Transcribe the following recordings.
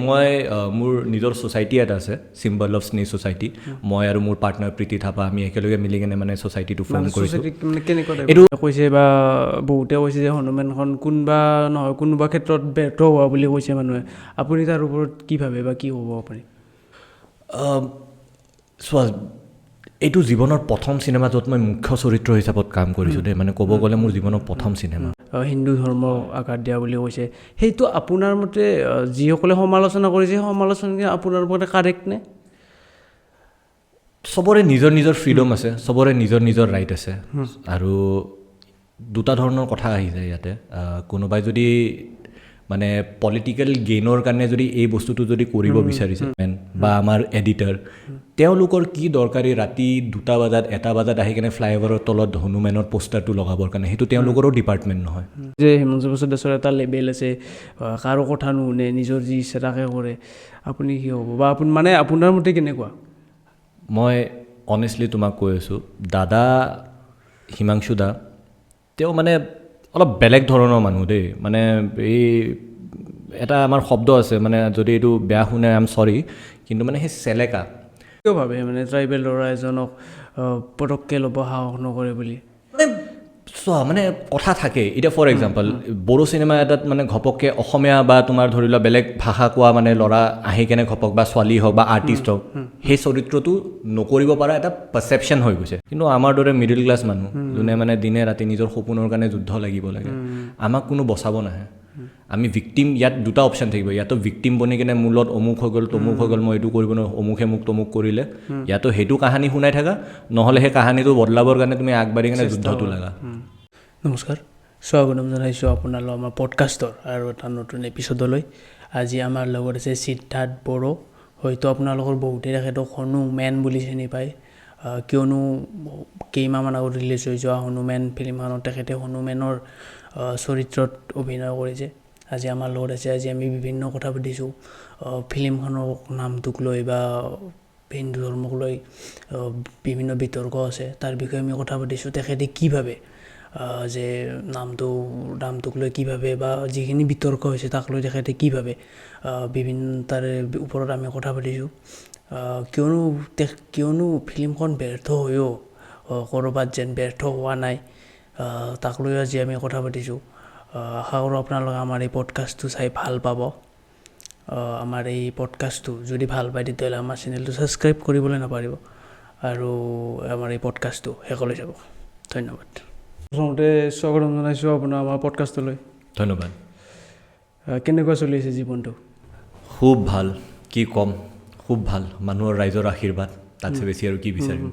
মই মোৰ নিজৰ ছ'চাইটি এটা আছে চিম্বল অফ স্নেহ ছ'চাইটি মই আৰু মোৰ পাৰ্টনাৰ প্ৰীতি থাপা আমি একেলগে মিলি কেনে মানে ছ'চাইটিটো ফৰ্ম কৰিছোঁ এইটো কৈছে বা বহুতে কৈছে যে হনুমানখন কোনোবা নহয় কোনোবা ক্ষেত্ৰত ব্যৰ্থ হোৱা বুলি কৈছে মানুহে আপুনি তাৰ ওপৰত কি ভাবে বা কি হ'ব আপুনি চোৱা এইটো জীৱনৰ প্ৰথম চিনেমা য'ত মই মুখ্য চৰিত্ৰ হিচাপত কাম কৰিছোঁ দেই মানে ক'ব গ'লে মোৰ জীৱনৰ প্ৰথম চিনেমা হিন্দু ধৰ্ম আঘাত দিয়া বুলি কৈছে সেইটো আপোনাৰ মতে যিসকলে সমালোচনা কৰিছে সেই সমালোচনা আপোনাৰ মতে কাৰেক্ট নে চবৰে নিজৰ নিজৰ ফ্ৰীডম আছে চবৰে নিজৰ নিজৰ ৰাইট আছে আৰু দুটা ধৰণৰ কথা আহি যায় ইয়াতে কোনোবাই যদি মানে পলিটিকেল গেইনৰ কাৰণে যদি এই বস্তুটো যদি কৰিব বিচাৰিছে বা আমাৰ এডিটাৰ তেওঁলোকৰ কি দৰকাৰী ৰাতি 2টা বজাত 1টা বজাত আহি কেনে ফ্লাইঅভাৰৰ তলত হনুমেনৰ পোষ্টাৰটো লগাবৰ কাৰণে সেইটো তেওঁলোকৰো ডিপাৰ্টমেণ্ট নহয় যে হিমন্ত বিশ্ব শৰ্মাৰ এটা লেবেল আছে কাৰো কথা নুশুনে নিজৰ যি ইচ্ছা তাকে কৰে আপুনি কি হ'ব বা আপুনি মানে আপোনাৰ মতে কেনেকুৱা মই অনেষ্টলি তোমাক কৈ আছোঁ দাদা হিমাংশু দা তেওঁ মানে অলপ বেলেগ ধৰণৰ মানুহ দেই মানে এই এটা আমাৰ শব্দ আছে মানে যদি এইটো বেয়া শুনে আই এম চৰি কিন্তু মানে সেই চেলেকা কিয় ভাবে মানে ট্ৰাইবেল ল'ৰা এজনক পটককৈ ল'ব সাহস নকৰে বুলি মানে চোৱা মানে কথা থাকে এতিয়া ফৰ এক্সাম্পল বড়ো চিনেমা এটাত মানে ঘপককৈ অসমীয়া বা তোমাৰ ধৰি লোৱা বেলেগ ভাষা কোৱা মানে ল'ৰা আহি কেনে ঘপক বা ছোৱালী হওক বা আৰ্টিষ্ট হওক সেই চৰিত্ৰটো নকৰিব পৰা এটা পাৰচেপশ্যন হৈ গৈছে কিন্তু আমাৰ দৰে মিডিল ক্লাছ মানুহ যোনে মানে দিনে ৰাতি নিজৰ সপোনৰ কাৰণে যুদ্ধ লাগিব লাগে আমাক কোনো বচাব নাহে আমি ভিক্টিম ইয়াত দুটা অপশ্যন থাকিব ইয়াতো ভিক্টিম বনি কেনে মূলত অমুক হৈ গ'ল তমুক হৈ গ'ল মই এইটো কৰিব নোৱাৰোঁ অমুকে মোক তমুক কৰিলে ইয়াতো সেইটো কাহানী শুনাই থাকা নহ'লে সেই কাহানীটো বদলাবৰ কাৰণে তুমি আগবাঢ়ি কেনে যুদ্ধটো লাগা নমস্কাৰ স্বাগতম জনাইছোঁ আপোনালোক আমাৰ পডকাষ্টৰ আৰু এটা নতুন এপিছডলৈ আজি আমাৰ লগত আছে সিদ্ধাৰ্থ বড়ো হয়তো আপোনালোকৰ বহুতেই তেখেতক হনুমেন বুলি চিনি পায় কিয়নো কেইমাহমান আগত ৰিলিজ হৈ যোৱা হনুমেন ফিল্মখনত তেখেতে হনুমেনৰ চৰিত্ৰত অভিনয় কৰিছে আজি আমাৰ লগত আছে আজি আমি বিভিন্ন কথা পাতিছোঁ ফিল্মখনৰ নামটোক লৈ বা হিন্দু ধৰ্মক লৈ বিভিন্ন বিতৰ্ক আছে তাৰ বিষয়ে আমি কথা পাতিছোঁ তেখেতে কি ভাবে যে নামটোক লৈ কি ভাবে বা যিখিনি বিতৰ্ক হৈছে তাক লৈ তেখেতে কি ভাবে বিভিন্ন তাৰে ওপৰত আমি কথা পাতিছোঁ কিয়নো ফিল্মখন ব্যৰ্থ হৈও ক'ৰবাত যেন ব্যৰ্থ হোৱা নাই তাক লৈ আজি আমি কথা পাতিছোঁ আশা কৰোঁ আপোনালোকে আমাৰ এই পডকাষ্টটো চাই ভাল পাব আমাৰ এই পডকাষ্টটো যদি ভাল পায় তেতিয়াহ'লে আমাৰ চেনেলটো ছাবস্ক্ৰাইব কৰিবলৈ নাপাহৰিব আৰু আমাৰ এই পডকাষ্টটো শেষলৈ যাব ধন্যবাদ প্ৰথমতে স্বাগতম জনাইছোঁ আপোনাৰ আমাৰ পডকাষ্টলৈ ধন্যবাদ কেনেকুৱা চলি আছে জীৱনটো খুব ভাল কি ক'ম খুব ভাল মানুহৰ ৰাইজৰ আশীৰ্বাদ তাতছে বেছি আৰু কি বিচাৰিম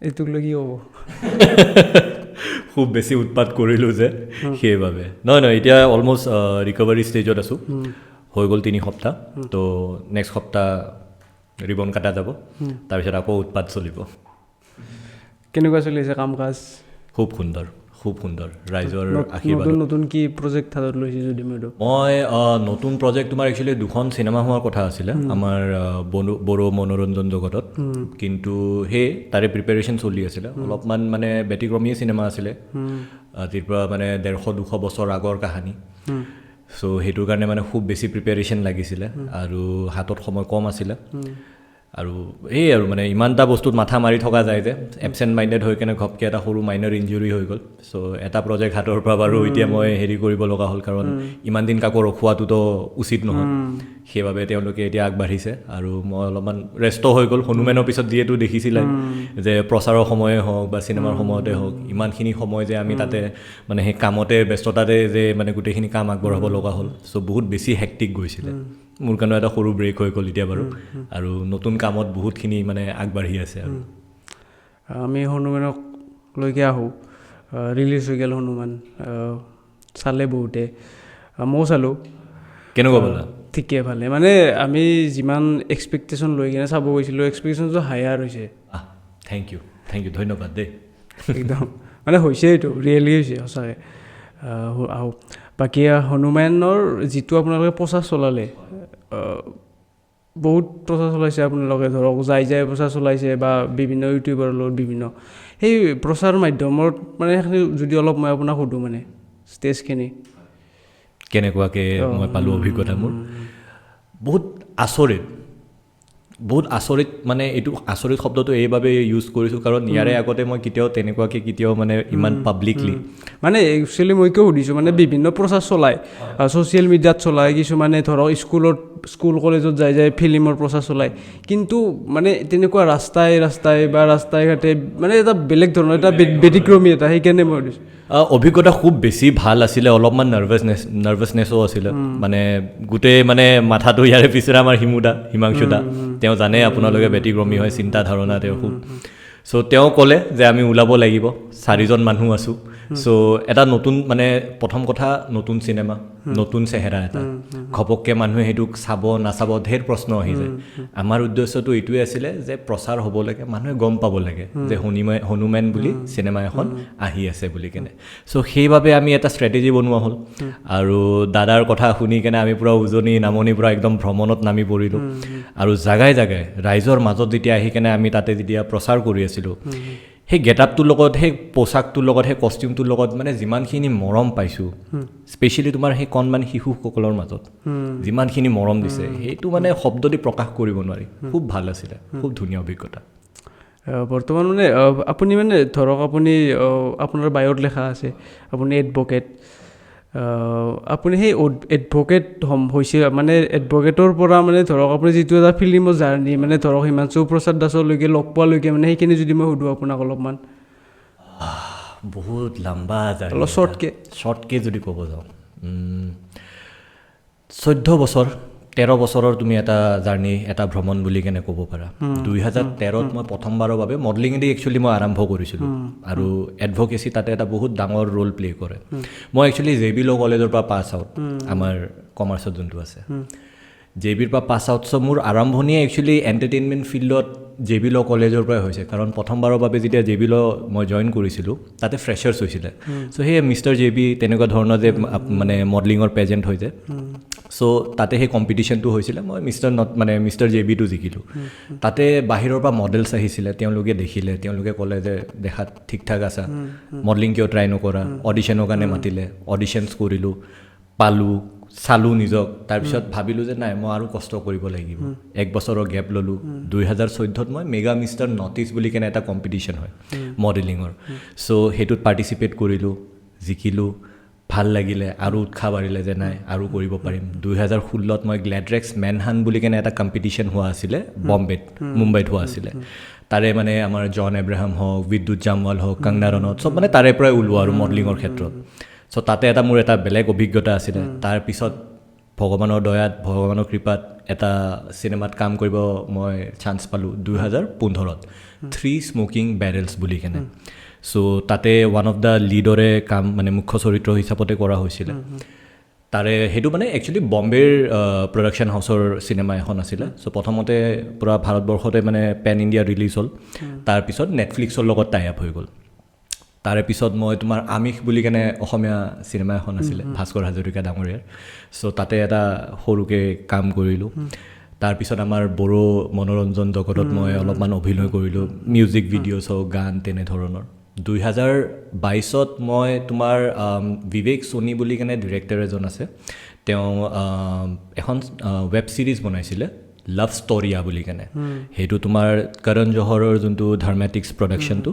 এইটোক লৈ কি হ'ব খুব বেছি উৎপাত কৰিলোঁ যে সেইবাবে নহয় এতিয়া অলমষ্ট ৰিকভাৰী ষ্টেজত আছোঁ হৈ গ'ল 3 সপ্তাহ তো নেক্সট সপ্তাহ ৰিবন কাটা যাব তাৰপিছত আকৌ উৎপাত চলিব কেনেকুৱা চলি আছে কাম কাজ খুব সুন্দৰ ৰাইজৰ আশীৰ্বাদ নতুন কি প্ৰজেক্ট হাতত লৈছে যদি মই নতুন প্ৰজেক্ট তোমাৰ একচুৱেলি 2খন চিনেমা হোৱাৰ কথা আছিলে আমাৰ বড়ো মনোৰঞ্জন জগতত কিন্তু সেই তাৰে প্ৰিপেৰেশ্যন চলি আছিলে অলপমান মানে ব্যতিক্ৰমীয়ে চিনেমা আছিলে আজিৰ পৰা মানে 150-200 বছৰ আগৰ কাহিনী চ' সেইটোৰ কাৰণে মানে খুব বেছি প্ৰিপেৰেশ্যন লাগিছিলে আৰু হাতত সময় কম আছিলে আৰু এই আৰু মানে ইমানটা বস্তুত মাথা মাৰি থকা যায় যে এবচেণ্ট মাইণ্ডেড হৈ কেনে ঘপকৈ এটা সৰু মাইনৰ ইঞ্জুৰি হৈ গ'ল চ' এটা প্ৰজেক্ট হাতৰ পৰা বাৰু এতিয়া মই হেৰি কৰিব লগা হ'ল কাৰণ ইমান দিন কাকো ৰখোৱাটোতো উচিত নহয় সেইবাবে তেওঁলোকে এতিয়া আগবাঢ়িছে আৰু মই অলপমান ৰেষ্ট হৈ গ'ল হনুমেনৰ পিছত যিহেতু দেখিছিলে যে প্ৰচাৰৰ সময়ে হওক বা চিনেমাৰ সময়তে হওক ইমানখিনি সময় যে আমি তাতে মানে সেই কামতে ব্যস্ততাতে যে মানে গোটেইখিনি কাম আগবঢ়াব লগা হ'ল চ' বহুত বেছি হেক্টিক গৈছিলে মোৰ কাৰণে এটা সৰু ব্ৰেক হৈ গ'ল এতিয়া বাৰু আৰু নতুন কামত বহুতখিনি মানে আগবাঢ়ি আছে আৰু আমি হনুমানক লৈকে আহোঁ ৰিলিজ হৈ গ'ল হনুমান চালে বহুতে ময়ো চালোঁ কেনেকুৱা পালা ঠিকে ভালে মানে আমি যিমান এক্সপেক্টেশ্যন লৈ কিনে চাব গৈছিলোঁ এক্সপেক্টেশ্যনটো হায়াৰ হৈছে থেংক ইউ ধন্যবাদ দেই একদম মানে হৈছে এইটো ৰিয়েলি হৈছে সঁচাকৈ আহোঁ বাকী হনুমানৰ যিটো আপোনালোকে প্ৰচাৰ চলালে বহুত প্ৰচাৰ চলাইছে আপোনালোকে ধৰক যাই প্ৰচাৰ চলাইছে বা বিভিন্ন ইউটিউবাৰৰ লগত বিভিন্ন সেই প্ৰচাৰ মাধ্যমত মানে সেইখিনি যদি অলপ মই আপোনাক সুধোঁ মানে ষ্টেজখিনি কেনেকুৱাকৈ মই পালোঁ অভিজ্ঞতা মোৰ বহুত আচৰিত মানে এইটো আচৰিত শব্দটো এইবাবে ইউজ কৰিছোঁ কাৰণ ইয়াৰে আগতে মই কেতিয়াও মানে ইমান পাব্লিকলি মানে একচুৱেলি মই কিয় সুধিছোঁ মানে বিভিন্ন প্ৰচাৰ চলায় ছ'চিয়েল মিডিয়াত চলায় কিছুমানে ধৰক স্কুল কলেজত যায় ফিল্মৰ প্ৰচাৰ চলায় কিন্তু মানে তেনেকুৱা ৰাস্তাই ঘাটে মানে এটা বেলেগ ধৰণৰ এটা ব্যতিক্ৰমী এটা সেইকাৰণে মই সুধিছোঁ অভিজ্ঞতা খুব বেছি ভাল আছিলে অলপমান নাৰ্ভাছনেছো আছিলে মানে গোটেই মানে মাথাটো ইয়াৰে পিছৰে আমাৰ হিমাংশুদা তেওঁ জানে আপোনালোকে ব্যতিক্ৰমী হয় চিন্তা ধাৰণা তেওঁ খুব চ' তেওঁ ক'লে যে আমি ওলাব লাগিব 4জন মানুহ আছোঁ চ' এটা নতুন মানে প্ৰথম কথা নতুন চিনেমা নতুন চেহেৰা এটা ঘপককৈ মানুহে সেইটোক চাব নাচাব ঢেৰ প্ৰশ্ন আহি যায় আমাৰ উদ্দেশ্যটো এইটোৱে আছিলে যে প্ৰচাৰ হ'ব লাগে মানুহে গম পাব লাগে যে হনুমেন বুলি চিনেমা এখন আহি আছে বুলি কেনে চ' সেইবাবে আমি এটা ষ্ট্ৰেটেজি বনোৱা হ'ল আৰু দাদাৰ কথা শুনি কেনে আমি পূৰা উজনি নামনিৰ পৰা একদম ভ্ৰমণত নামি পৰিলোঁ আৰু জাগাই ৰাইজৰ মাজত যেতিয়া আহি কেনে আমি তাতে যেতিয়া প্ৰচাৰ কৰি আছিলোঁ সেই গেটআপটোৰ লগত সেই পোচাকটোৰ লগত সেই কষ্টিউমটোৰ লগত মানে যিমানখিনি মৰম পাইছোঁ স্পেচিয়েলি তোমাৰ সেই কণমানি শিশুসকলৰ মাজত যিমানখিনি মৰম দিছে সেইটো মানে শব্দ দি প্ৰকাশ কৰিব নোৱাৰি খুব ভাল আছিলে খুব ধুনীয়া অভিজ্ঞতা বৰ্তমান মানে আপুনি মানে ধৰক আপুনি আপোনাৰ বায়'ত লেখা আছে আপুনি এডভকেট আপুনি সেই এডভকেট হৈছে মানে এডভকেটৰ পৰা মানে ধৰক আপুনি যিটো এটা ফিল্মৰ জাৰ্ণি মানে ধৰক হিমাংশু প্ৰসাদ দাসলৈকে লগ পোৱালৈকে মানে সেইখিনি যদি মই সুধোঁ আপোনাক অলপমান বহুত লম্বা জাৰ্ণি অলপ শ্বৰ্টকৈ যদি ক'ব যাওঁ 14 বছৰ 13 বছৰৰ তুমি এটা জাৰ্ণি এটা ভ্ৰমণ বুলি কেনে ক'ব পাৰা 2013ত মই প্ৰথমবাৰৰ বাবে মডেলিঙেদি একচুৱেলি মই আৰম্ভ কৰিছিলোঁ আৰু এডভকেচি তাতে এটা বহুত ডাঙৰ ৰোল প্লে কৰে মই একচুৱেলি JB Law কলেজৰ পৰা পাছ আউট আমাৰ কমাৰ্চত যোনটো আছে JBৰ পৰা পাছ আউট চ' মোৰ আৰম্ভণিয়ে একচুৱেলি এণ্টাৰটেইনমেণ্ট ফিল্ডত JB Law কলেজৰ পৰাই হৈছে কাৰণ প্ৰথমবাৰৰ বাবে যেতিয়া JB Law মই জইন কৰিছিলোঁ তাতে ফ্ৰেছাৰ্ছ হৈছিলে চ' সেই মিষ্টাৰ JB তেনেকুৱা ধৰণৰ যে মানে মডেলিঙৰ পেজেণ্ট হৈ যায় চ' তাতে সেই কম্পিটিশ্যনটো হৈছিলে মই মিষ্টাৰ JBটো জিকিলোঁ তাতে বাহিৰৰ পৰা মডেলছ আহিছিলে তেওঁলোকে দেখিলে তেওঁলোকে ক'লে যে দেখাত ঠিক ঠাক আছা মডেলিং কিয় ট্ৰাই নকৰা অডিশ্যনৰ কাৰণে মাতিলে অডিশ্যনছ কৰিলোঁ পালোঁ চালোঁ নিজক তাৰপিছত ভাবিলোঁ যে নাই মই আৰু কষ্ট কৰিব লাগিব 1 বছৰৰ গেপ ল'লোঁ 2014ত মই মেগা মিষ্টাৰ নৰ্থ ইষ্ট বুলি কেনে এটা কম্পিটিশ্যন হয় মডেলিঙৰ চ' সেইটোত পাৰ্টিচিপেট কৰিলোঁ জিকিলোঁ ভাল লাগিলে আৰু উৎসাহ বাঢ়িলে যে নাই আৰু কৰিব পাৰিম 2016ত মই গ্লেডৰেক্স মেনহান বুলি কেনে এটা কম্পিটিশ্যন হোৱা আছিলে মুম্বাইত হোৱা আছিলে তাৰে মানে আমাৰ জন এব্ৰাহাম হওক বিদ্যুৎ জামৱাল হওক কংগনা ৰাণাউত চব মানে তাৰে পৰাই ওলোৱা আৰু মডেলিঙৰ ক্ষেত্ৰত চ' তাতে এটা মোৰ এটা বেলেগ অভিজ্ঞতা আছিলে তাৰপিছত ভগৱানৰ দয়াত ভগৱানৰ কৃপাত এটা চিনেমাত কাম কৰিব মই চান্স পালোঁ 2015ত 3 স্মকিং বেৰেলছ বুলি কেনে চ' তাতে ওৱান অফ দ্য লিডৰে কাম মানে মুখ্য চৰিত্ৰ হিচাপতে কৰা হৈছিলে তাৰে সেইটো মানে একচুৱেলি বম্বেৰ প্ৰডাকশ্যন হাউচৰ চিনেমা এখন আছিলে চ' প্ৰথমতে পূৰা ভাৰতবৰ্ষতে মানে পেন ইণ্ডিয়া ৰিলিজ হ'ল তাৰপিছত নেটফ্লিক্সৰ লগত টাই আপ হৈ গ'ল তাৰে পিছত মই তোমাৰ আমিষ বুলি কেনে অসমীয়া চিনেমা এখন আছিলে ভাস্কৰ হাজৰিকা ডাঙৰীয়াৰ চ' তাতে এটা সৰুকৈ কাম কৰিলোঁ তাৰপিছত আমাৰ বড়ো মনোৰঞ্জন জগতত মই অলপমান অভিনয় কৰিলোঁ মিউজিক ভিডিঅ'ছ হওক গান তেনেধৰণৰ 2022ত মই তোমাৰ বিবেক সোণী বুলি কেনে ডিৰেক্টৰ এজন আছে তেওঁ এখন ৱেব ছিৰিজ বনাইছিলে লাভ ষ্টৰিয়া বুলি কেনে সেইটো তোমাৰ কৰণ জোহৰৰ যোনটো ধৰ্মেটিক্স প্ৰডাকশ্যনটো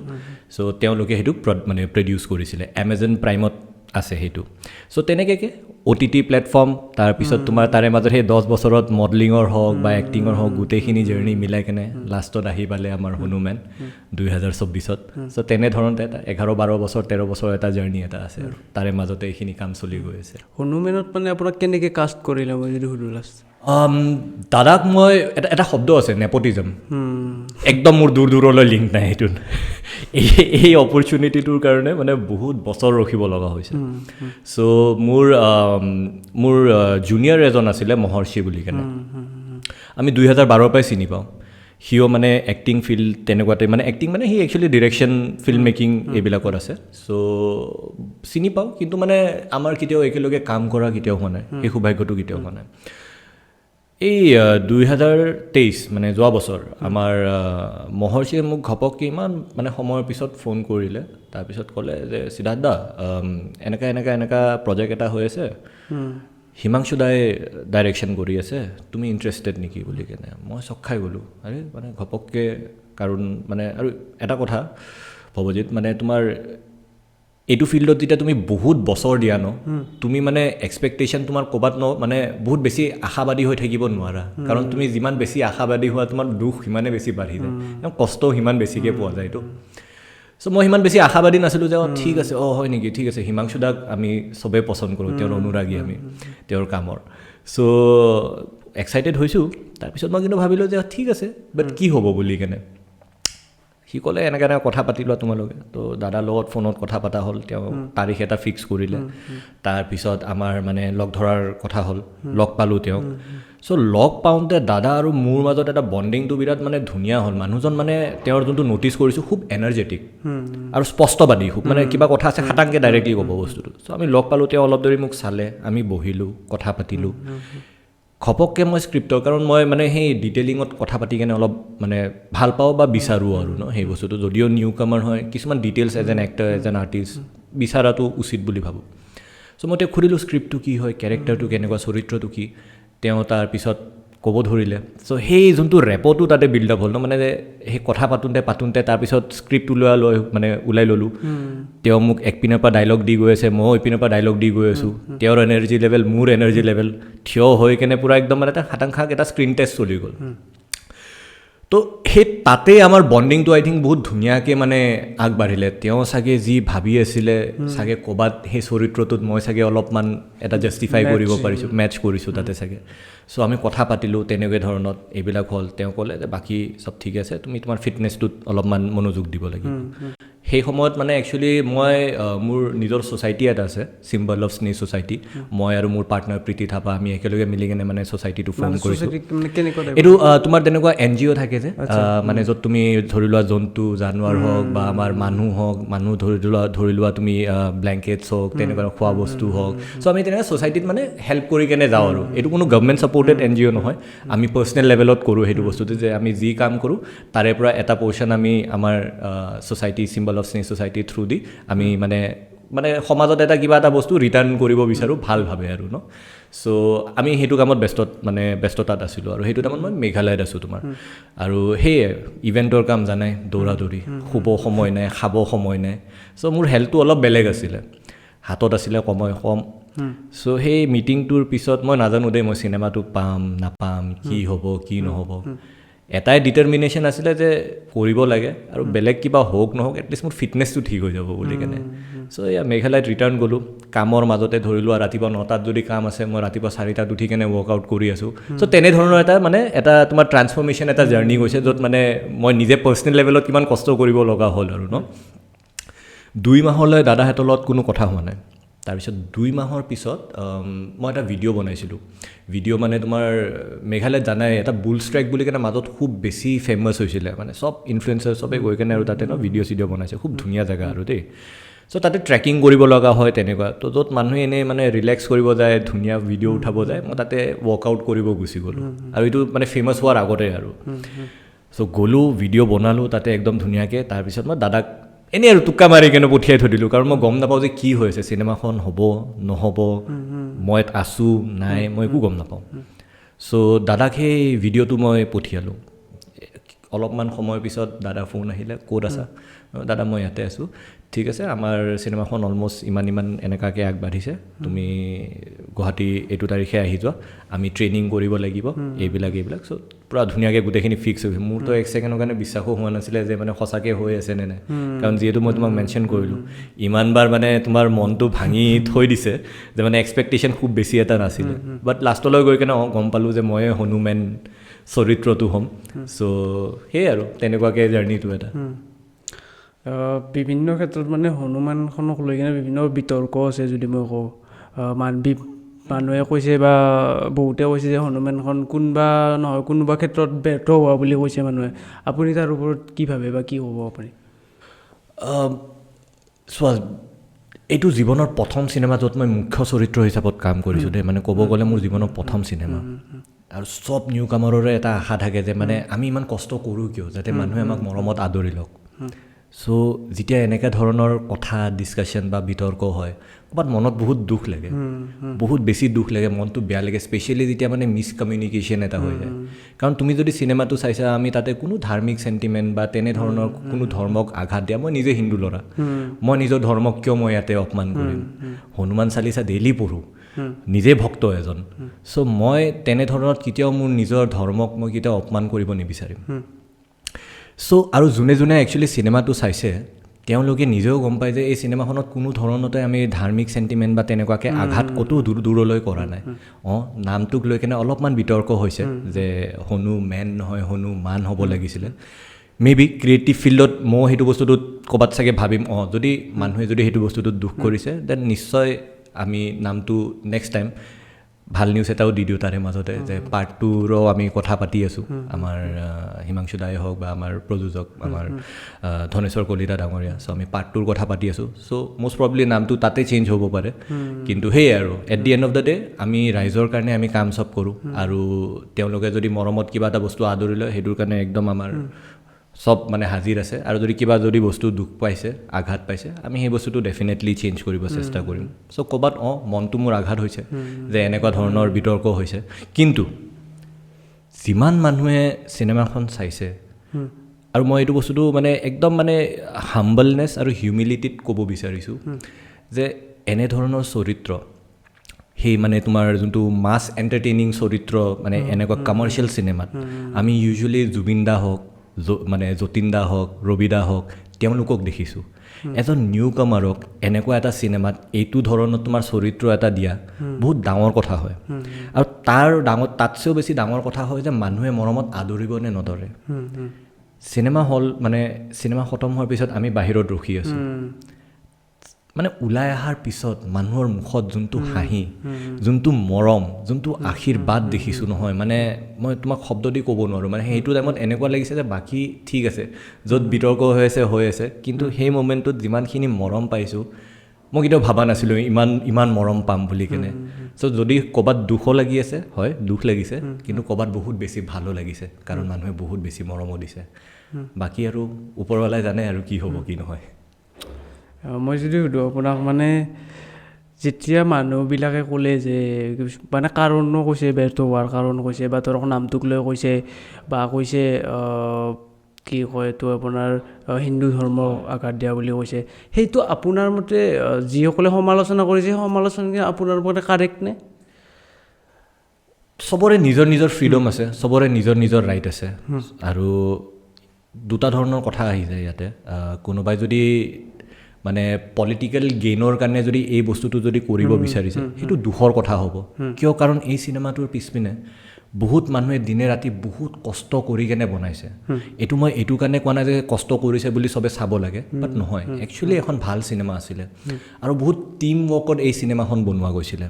চ' তেওঁলোকে সেইটো মানে প্ৰডিউচ কৰিছিলে এমেজন প্ৰাইমত আছে সেইটো চ' তেনেকৈ OTT প্লেটফৰ্ম তাৰপিছত তোমাৰ তাৰে মাজত সেই 10 বছৰত মডেলিঙৰ হওক বা এক্টিঙৰ হওক গোটেইখিনি জাৰ্ণি মিলাই কেনে লাষ্টত আহি পালে আমাৰ হনুমেন 2024ত চ' তেনেধৰণতে এটা 11-12 বছৰ 13 বছৰ এটা জাৰ্ণি এটা আছে আৰু তাৰে মাজতে এইখিনি কাম চলি গৈ আছে হনুমেনত মানে আপোনাক কেনেকৈ কাষ্ট কৰিলে মই যদি সুধোঁ লাষ্ট দাদাক মই এটা শব্দ আছে নেপটিজম একদম মোৰ দূৰলৈ লিংক নাই সেইটোত এই অপৰচুনিটিটোৰ কাৰণে মানে বহুত বছৰ ৰখিব লগা হৈছে চ' মোৰ জুনিয়ৰ এজন আছিলে মহৰ্ষি বুলি কেনে আমি 2012ৰ পৰাই চিনি পাওঁ সিও মানে এক্টিং ফিল্ড তেনেকুৱাতে মানে এক্টিং মানে সি একচুৱেলি ডিৰেকশ্যন ফিল্ম মেকিং এইবিলাকত আছে চ' চিনি পাওঁ কিন্তু মানে আমাৰ কেতিয়াও একেলগে কাম কৰা কেতিয়াও হোৱা নাই সেই সৌভাগ্যটো কেতিয়াও হোৱা নাই এই 2023 মানে যোৱা বছৰ আমাৰ মহৰ্ষিয়ে মোক ঘপককৈ ইমান মানে সময়ৰ পিছত ফোন কৰিলে তাৰপিছত ক'লে যে সিদ্ধাৰ্থ দা এনেকা প্ৰজেক্ট এটা হৈ আছে হিমাংশু দাই ডাইৰেকশ্যন কৰি আছে, তুমি ইণ্টাৰেষ্টেড নেকি বুলি কেনে মই চক খাই গ'লোঁ। আৰে মানে ঘপককৈ, কাৰণ মানে আৰু এটা কথা ভৱজিৎ, মানে তোমাৰ এইটো ফিল্ডত যেতিয়া তুমি বহুত বছৰ দিয়া ন, তুমি মানে এক্সপেক্টেশ্যন তোমাৰ ক'ৰবাত মানে বহুত বেছি আশাবাদী হৈ থাকিব নোৱাৰা, কাৰণ তুমি যিমান বেছি আশাবাদী হোৱা তোমাৰ দুখ সিমানে বেছি বাঢ়ি যায়, কষ্টও সিমান বেছিকৈ পোৱা যায়। এইটো চ' মই সিমান বেছি আশাবাদী নাছিলোঁ যে ঠিক আছে, হয় নেকি, ঠিক আছে, হিমাংশু দাক আমি চবেই পচন্দ কৰোঁ, তেওঁৰ অনুৰাগী আমি তেওঁৰ কামৰ। চ' এক্সাইটেড হৈছোঁ। তাৰপিছত মই কিন্তু ভাবিলোঁ যে ঠিক আছে, বাট কি হ'ব বুলি কেনে। সি ক'লে এনেকৈ কথা পাতি লোৱা তোমালোকে। তো দাদাৰ লগত ফোনত কথা পতা হ'ল, তেওঁ তাৰিখ এটা ফিক্স কৰিলে। তাৰপিছত আমাৰ মানে লগ ধৰাৰ কথা হ'ল, লগ পালোঁ তেওঁক। চ' লগ পাওঁতে দাদা আৰু মোৰ মাজত এটা বণ্ডিংটো বিৰাট মানে ধুনীয়া হ'ল। মানুহজন মানে তেওঁৰ যোনটো ন'টিছ কৰিছোঁ খুব এনাৰ্জেটিক আৰু স্পষ্টবাদী, খুব মানে কিবা কথা আছে খাটাংকৈ ডাইৰেক্টলি ক'ব বস্তুটো। চ' আমি লগ পালোঁ, তেওঁ অলপ দেৰি মোক চালে, আমি বহিলোঁ, কথা পাতিলোঁ। ঘপককৈ মই স্ক্ৰিপ্টৰ, কাৰণ মই মানে সেই ডিটেইলিঙত কথা পাতি কেনে অলপ মানে ভাল পাওঁ বা বিচাৰোঁ আৰু ন সেই বস্তুটো, যদিও নিউ কামাৰ হয় কিছুমান details as an actor, as an artist বিচাৰাটো উচিত বুলি ভাবোঁ। চ' মই তেওঁক সুধিলোঁ স্ক্ৰিপ্টটো কি হয়, কেৰেক্টাৰটো কেনেকুৱা, চৰিত্ৰটো কি। তেওঁ তাৰপিছত ক'ব ধৰিলে। চ' সেই যোনটো ৰেপটো তাতে বিল্ড আপ হ'ল ন, মানে সেই কথা পাতোঁতে তাৰপিছত স্ক্ৰিপ্ট ওলাই ল'লোঁ। তেওঁ মোক একপিনৰ পৰা ডাইলগ দি গৈ আছে, ময়ো ইপিনৰ পৰা ডাইলগ দি গৈ আছোঁ। তেওঁৰ এনাৰ্জি লেভেল, মোৰ এনাৰ্জি লেভেল থিয় হৈ কেনে পূৰা একদম মানে এটা খাটাংখাক এটা স্ক্ৰীণ টেষ্ট চলি গ'ল। তো সেই তাতেই আমাৰ বণ্ডিংটো আই থিংক বহুত ধুনীয়াকৈ মানে আগবাঢ়িলে। তেওঁ চাগে যি ভাবি আছিলে চাগে ক'ৰবাত সেই চৰিত্ৰটোত মই চাগে অলপমান এটা জাষ্টিফাই কৰিব পাৰিছোঁ, মেটচ কৰিছোঁ তাতে চাগে। চ' আমি কথা পাতিলোঁ তেনেকৈ ধৰণত, এইবিলাক হ'ল। তেওঁ ক'লে যে বাকী চব ঠিক আছে, তুমি তোমাৰ ফিটনেছটোত অলপমান মনোযোগ দিব লাগিব। সেই সময়ত মানে একচুৱেলি মই মোৰ নিজৰ ছ'চাইটি এটা আছে, চিম্বল অফ স্নেহ ছ'চাইটি। মই আৰু মোৰ পাৰ্টনাৰ প্ৰীতি থাপা আমি একেলগে মিলি কেনে মানে ছ'চাইটিটো ফৰ্ম কৰিছোঁ। এইটো তোমাৰ তেনেকুৱা NGO থাকে যে, মানে য'ত তুমি ধৰি লোৱা জন্তু জানোৱাৰ হওক বা আমাৰ মানুহ হওক, মানুহ ধৰি লোৱা তুমি ব্লেংকেটছ হওক, তেনেকুৱা খোৱা বস্তু হওক। চ' আমি তেনেকুৱা ছ'চাইটিত মানে হেল্প কৰি কেনে যাওঁ আৰু। এইটো কোনো গভমেণ্ট ছাপৰ্টেড NGO নহয়, আমি পাৰ্চনেল লেভেলত কৰোঁ সেইটো বস্তুটো, যে আমি যি কাম কৰোঁ তাৰে পৰা এটা পৰ্চন আমি আমাৰ ছ'চাইটি, চিম্বল অফ স্নেহ ছ'চাইটিৰ থ্ৰু দি আমি মানে সমাজত এটা কিবা এটা বস্তু ৰিটাৰ্ণ কৰিব বিচাৰোঁ ভালভাৱে আৰু ন। চ' আমি সেইটো কামত ব্যস্ততাত আছিলোঁ। আৰু সেইটো টাইমত মই মেঘালয়ত আছোঁ তোমাৰ। আৰু সেয়ে ইভেণ্টৰ কাম জানাই, দৌৰা দৌৰি, শুব সময় নাই, খাব সময় নাই। চ' মোৰ হেল্থটো অলপ বেলেগ আছিলে, হাতত আছিলে সময় কম। চ' সেই মিটিংটোৰ পিছত মই নাজানো দেই মই চিনেমাটো পাম নাপাম, কি হ'ব কি নহ'ব। এটাই ডিটাৰমিনেশ্যন আছিলে যে কৰিব লাগে, আৰু বেলেগ কিবা হওক নহওক এটলিষ্ট মোৰ ফিটনেছটো ঠিক হৈ যাব বুলি কেনে। চ' এয়া মেঘালয়ত ৰিটাৰ্ণ গ'লোঁ। কামৰ মাজতে ধৰি লোৱা ৰাতিপুৱা 9টাত যদি কাম আছে, মই ৰাতিপুৱা 4টাত উঠি কেনে ৱৰ্কআউট কৰি আছোঁ। চ' তেনেধৰণৰ এটা তোমাৰ ট্ৰান্সফৰ্মেশ্যন, এটা জাৰ্ণি গৈছে, য'ত মানে মই নিজে পাৰ্চনেল লেভেলত কিমান কষ্ট কৰিব লগা হ'ল আৰু ন। 2 মাহলৈ দাদাহঁতৰ লগত কোনো কথা হোৱা নাই। তাৰপিছত 2 মাহৰ পিছত মই এটা ভিডিঅ' বনাইছিলোঁ। ভিডিঅ' মানে তোমাৰ মেঘালয়ত জানাই এটা বুল ষ্ট্ৰাইক বুলি কেনে মাজত খুব বেছি ফেমাছ হৈছিলে, মানে চব ইনফ্লুৱেঞ্চাৰ চবে গৈ কেনে আৰু তাতে ভিডিঅ' চিডিঅ' বনাইছে, খুব ধুনীয়া জেগা আৰু দেই। চ' তাতে ট্ৰেকিং কৰিব লগা হয় তেনেকুৱা। তো য'ত মানুহে এনেই মানে ৰিলেক্স কৰিব যায়, ধুনীয়া ভিডিঅ' উঠাব যায়, মই তাতে ৱৰ্কআউট কৰিব গুচি গ'লোঁ। আৰু এইটো মানে ফেমাছ হোৱাৰ আগতে আৰু। চ' গ'লোঁ, ভিডিঅ' বনালোঁ তাতে একদম ধুনীয়াকৈ। তাৰপিছত মই দাদাক এনেই আৰু টোক্কা মাৰি কেনে পঠিয়াই থৈ দিলোঁ, কাৰণ মই গম নাপাওঁ যে কি হৈছে, চিনেমাখন হ'ব নহ'ব, মই আছোঁ নাই, মই একো গম নাপাওঁ। চ' দাদাক সেই ভিডিঅ'টো মই পঠিয়ালোঁ। অলপমান সময়ৰ পিছত দাদাৰ ফোন আহিলে, ক'ত আছা? দাদা মই ইয়াতে আছোঁ। ঠিক আছে, আমাৰ চিনেমাখন অলম'ষ্ট ইমান এনেকুৱাকৈ আগবাঢ়িছে, তুমি গুৱাহাটী এইটো তাৰিখে আহি যোৱা, আমি ট্ৰেইনিং কৰিব লাগিব, এইবিলাক। চ' পূৰা ধুনীয়াকৈ গোটেইখিনি ফিক্স হৈছে। মোৰতো 1 ছেকেণ্ডৰ কাৰণে বিশ্বাসো হোৱা নাছিলে যে মানে সঁচাকৈ হৈ আছে নে নাই, কাৰণ যিহেতু মই তোমাক মেনশ্যন কৰিলোঁ ইমানবাৰ মানে তোমাৰ মনটো ভাঙি থৈ দিছে যে মানে এক্সপেক্টেশ্যন খুব বেছি এটা নাছিলে। বাট লাষ্টলৈ গৈ কেনে গম পালোঁ যে ময়ে হনুমেন চৰিত্ৰটো হ'ম। চ' সেয়ে আৰু তেনেকুৱাকৈ জাৰ্ণিটো এটা। বিভিন্ন ক্ষেত্ৰত মানে হনুমানখনক লৈ কিনে বিভিন্ন বিতৰ্ক আছে যদি মই কওঁ। মানুহে কৈছে বা বহুতে কৈছে যে হনুমানখন কোনোবা ক্ষেত্ৰত ব্যৰ্থ হোৱা বুলি কৈছে মানুহে। আপুনি তাৰ ওপৰত কি ভাবে বা কি ক'ব আপুনি? চোৱা, এইটো জীৱনৰ প্ৰথম চিনেমা য'ত মই মুখ্য চৰিত্ৰ হিচাপত কাম কৰিছোঁ দেই, মানে ক'ব গ'লে মোৰ জীৱনৰ প্ৰথম চিনেমা। আৰু চব নিউ কামাৰৰে এটা আশা থাকে যে মানে আমি ইমান কষ্ট কৰোঁ কিয়, যাতে মানুহে আমাক মৰমত আদৰি লওক। চ' যেতিয়া এনেকুৱা ধৰণৰ কথা ডিছকাশ্যন বা বিতৰ্ক হয় ক'ৰবাত মনত বহুত দুখ লাগে বহুত বেছি দুখ লাগে মনটো বেয়া লাগে স্পেচিয়েলি যেতিয়া মানে মিছকমিউনিকেশ্যন এটা হৈ যায় কাৰণ তুমি যদি চিনেমাটো চাইছা আমি তাতে কোনো ধাৰ্মিক চেণ্টিমেণ্ট বা তেনেধৰণৰ কোনো ধৰ্মক আঘাত দিয়া মই নিজে হিন্দু ল'ৰা মই নিজৰ ধৰ্মক কিয় মই ইয়াতে অপমান কৰিম হনুমান চালিচা ডেইলি পঢ়োঁ নিজে ভক্ত এজন চ' মই তেনেধৰণত কেতিয়াও মোৰ নিজৰ ধৰ্মক মই কেতিয়াও অপমান কৰিব নিবিচাৰিম চ' আৰু যোনে যোনে একচুৱেলি চিনেমাটো চাইছে তেওঁলোকে নিজেও গম পায় যে এই চিনেমাখনত কোনো ধৰণতে আমি ধাৰ্মিক চেণ্টিমেণ্ট বা তেনেকুৱাকৈ আঘাত ক'তো দূৰলৈ কৰা নাই নামটোক লৈ কেনে অলপমান বিতৰ্ক হৈছে যে হনু মেন নহয় হনু মান হ'ব লাগিছিলে মে বি ক্ৰিয়েটিভ ফিল্ডত মই সেইটো বস্তুটোত ক'ৰবাত চাগে ভাবিম যদি মানুহে যদি সেইটো বস্তুটোত দুখ কৰিছে দেন নিশ্চয় আমি নামটো নেক্সট টাইম ভাল নিউজ এটাও দি দিওঁ তাৰে মাজতে যে পাৰ্ট 2ৰো আমি কথা পাতি আছোঁ আমাৰ হিমাংশু দাই হওক বা আমাৰ প্ৰযোজক আমাৰ ধনেশ্বৰ কলিতা ডাঙৰীয়া চ' আমি পাৰ্ট 2ৰ কথা পাতি আছোঁ চ' মষ্ট প্ৰবলি নামটো তাতে চেঞ্জ হ'ব পাৰে কিন্তু সেয়াই আৰু at the end of the day আমি ৰাইজৰ কাৰণে আমি কাম চব কৰোঁ আৰু তেওঁলোকে যদি মৰমত কিবা এটা বস্তু আদৰি লয় সেইটোৰ কাৰণে একদম আমাৰ চব মানে হাজিৰ আছে আৰু যদি বস্তু দুখ পাইছে আঘাত পাইছে আমি সেই বস্তুটো ডেফিনেটলি চেঞ্জ কৰিব চেষ্টা কৰিম চ' ক'ৰবাত মনটো মোৰ আঘাত হৈছে যে এনেকুৱা ধৰণৰ বিতৰ্ক হৈছে কিন্তু যিমান মানুহে চিনেমাখন চাইছে আৰু মই এইটো বস্তুটো মানে একদম মানে হাম্বলনেছ আৰু হিউমিলিটিত ক'ব বিচাৰিছোঁ যে এনেধৰণৰ চৰিত্ৰ সেই মানে তোমাৰ যোনটো মাছ এণ্টাৰটেইনিং চৰিত্ৰ মানে এনেকুৱা কমাৰ্চিয়েল চিনেমাত আমি ইউজুৱেলি জুবিন দা হওক মানে যতীন দা হওক ৰবি দা হওক তেওঁলোকক দেখিছোঁ এজন নিউ কামাৰক এনেকুৱা এটা চিনেমাত এইটো ধৰণৰ তোমাৰ চৰিত্ৰ এটা দিয়া বহুত ডাঙৰ কথা হয় আৰু তাতছেও বেছি ডাঙৰ কথা হয় যে মানুহে মৰমত আদৰিব নে নধৰে চিনেমা হল মানে চিনেমা খতম হোৱাৰ পিছত আমি বাহিৰত ৰখি আছোঁ মানে ওলাই অহাৰ পিছত মানুহৰ মুখত যোনটো হাঁহি যোনটো মৰম যোনটো আশীৰ্বাদ দেখিছোঁ নহয় মানে মই তোমাক শব্দ দি ক'ব নোৱাৰোঁ মানে সেইটো টাইমত এনেকুৱা লাগিছে যে বাকী ঠিক আছে য'ত বিতৰ্ক হৈ আছে কিন্তু সেই মমেণ্টটোত যিমানখিনি মৰম পাইছোঁ মই কেতিয়াও ভবা নাছিলোঁ ইমান মৰম পাম বুলি কেনে চ' যদি ক'ৰবাত দুখো লাগি আছে হয় দুখ লাগিছে কিন্তু ক'ৰবাত বহুত বেছি ভালো লাগিছে কাৰণ মানুহে বহুত বেছি মৰমো দিছে বাকী আৰু ওপৰৱালাই জানে আৰু কি হ'ব কি নহয় মই যদি সুধোঁ আপোনাক মানে যেতিয়া মানুহবিলাকে ক'লে যে মানে কাৰণো কৈছে ব্যৰ্থ হোৱাৰ কাৰণ কৈছে বা ধৰক নামটোক লৈ কৈছে বা কৈছে কি কয় এইটো আপোনাৰ হিন্দু ধৰ্ম আঘাত দিয়া বুলি কৈছে সেইটো আপোনাৰ মতে যিসকলে সমালোচনা কৰিছে সেই সমালোচনা আপোনাৰ মতে কাৰেক্ট নে চবৰে নিজৰ নিজৰ ফ্ৰীডম আছে চবৰে নিজৰ নিজৰ ৰাইট আছে আৰু দুটা ধৰণৰ কথা আহি যায় ইয়াতে কোনোবাই যদি মানে পলিটিকেল গেইনৰ কাৰণে যদি এই বস্তুটো যদি কৰিব বিচাৰিছে সেইটো দুখৰ কথা হ'ব কিয় কাৰণ এই চিনেমাটোৰ পিছপিনে বহুত মানুহে দিনে ৰাতি বহুত কষ্ট কৰি কেনে বনাইছে এইটো মই এইটো কাৰণে কোৱা নাই যে কষ্ট কৰিছে বুলি চবে চাব লাগে বাট নহয় একচুৱেলি এখন ভাল চিনেমা আছিলে আৰু বহুত টিম ৱৰ্কত এই চিনেমাখন বনোৱা গৈছিলে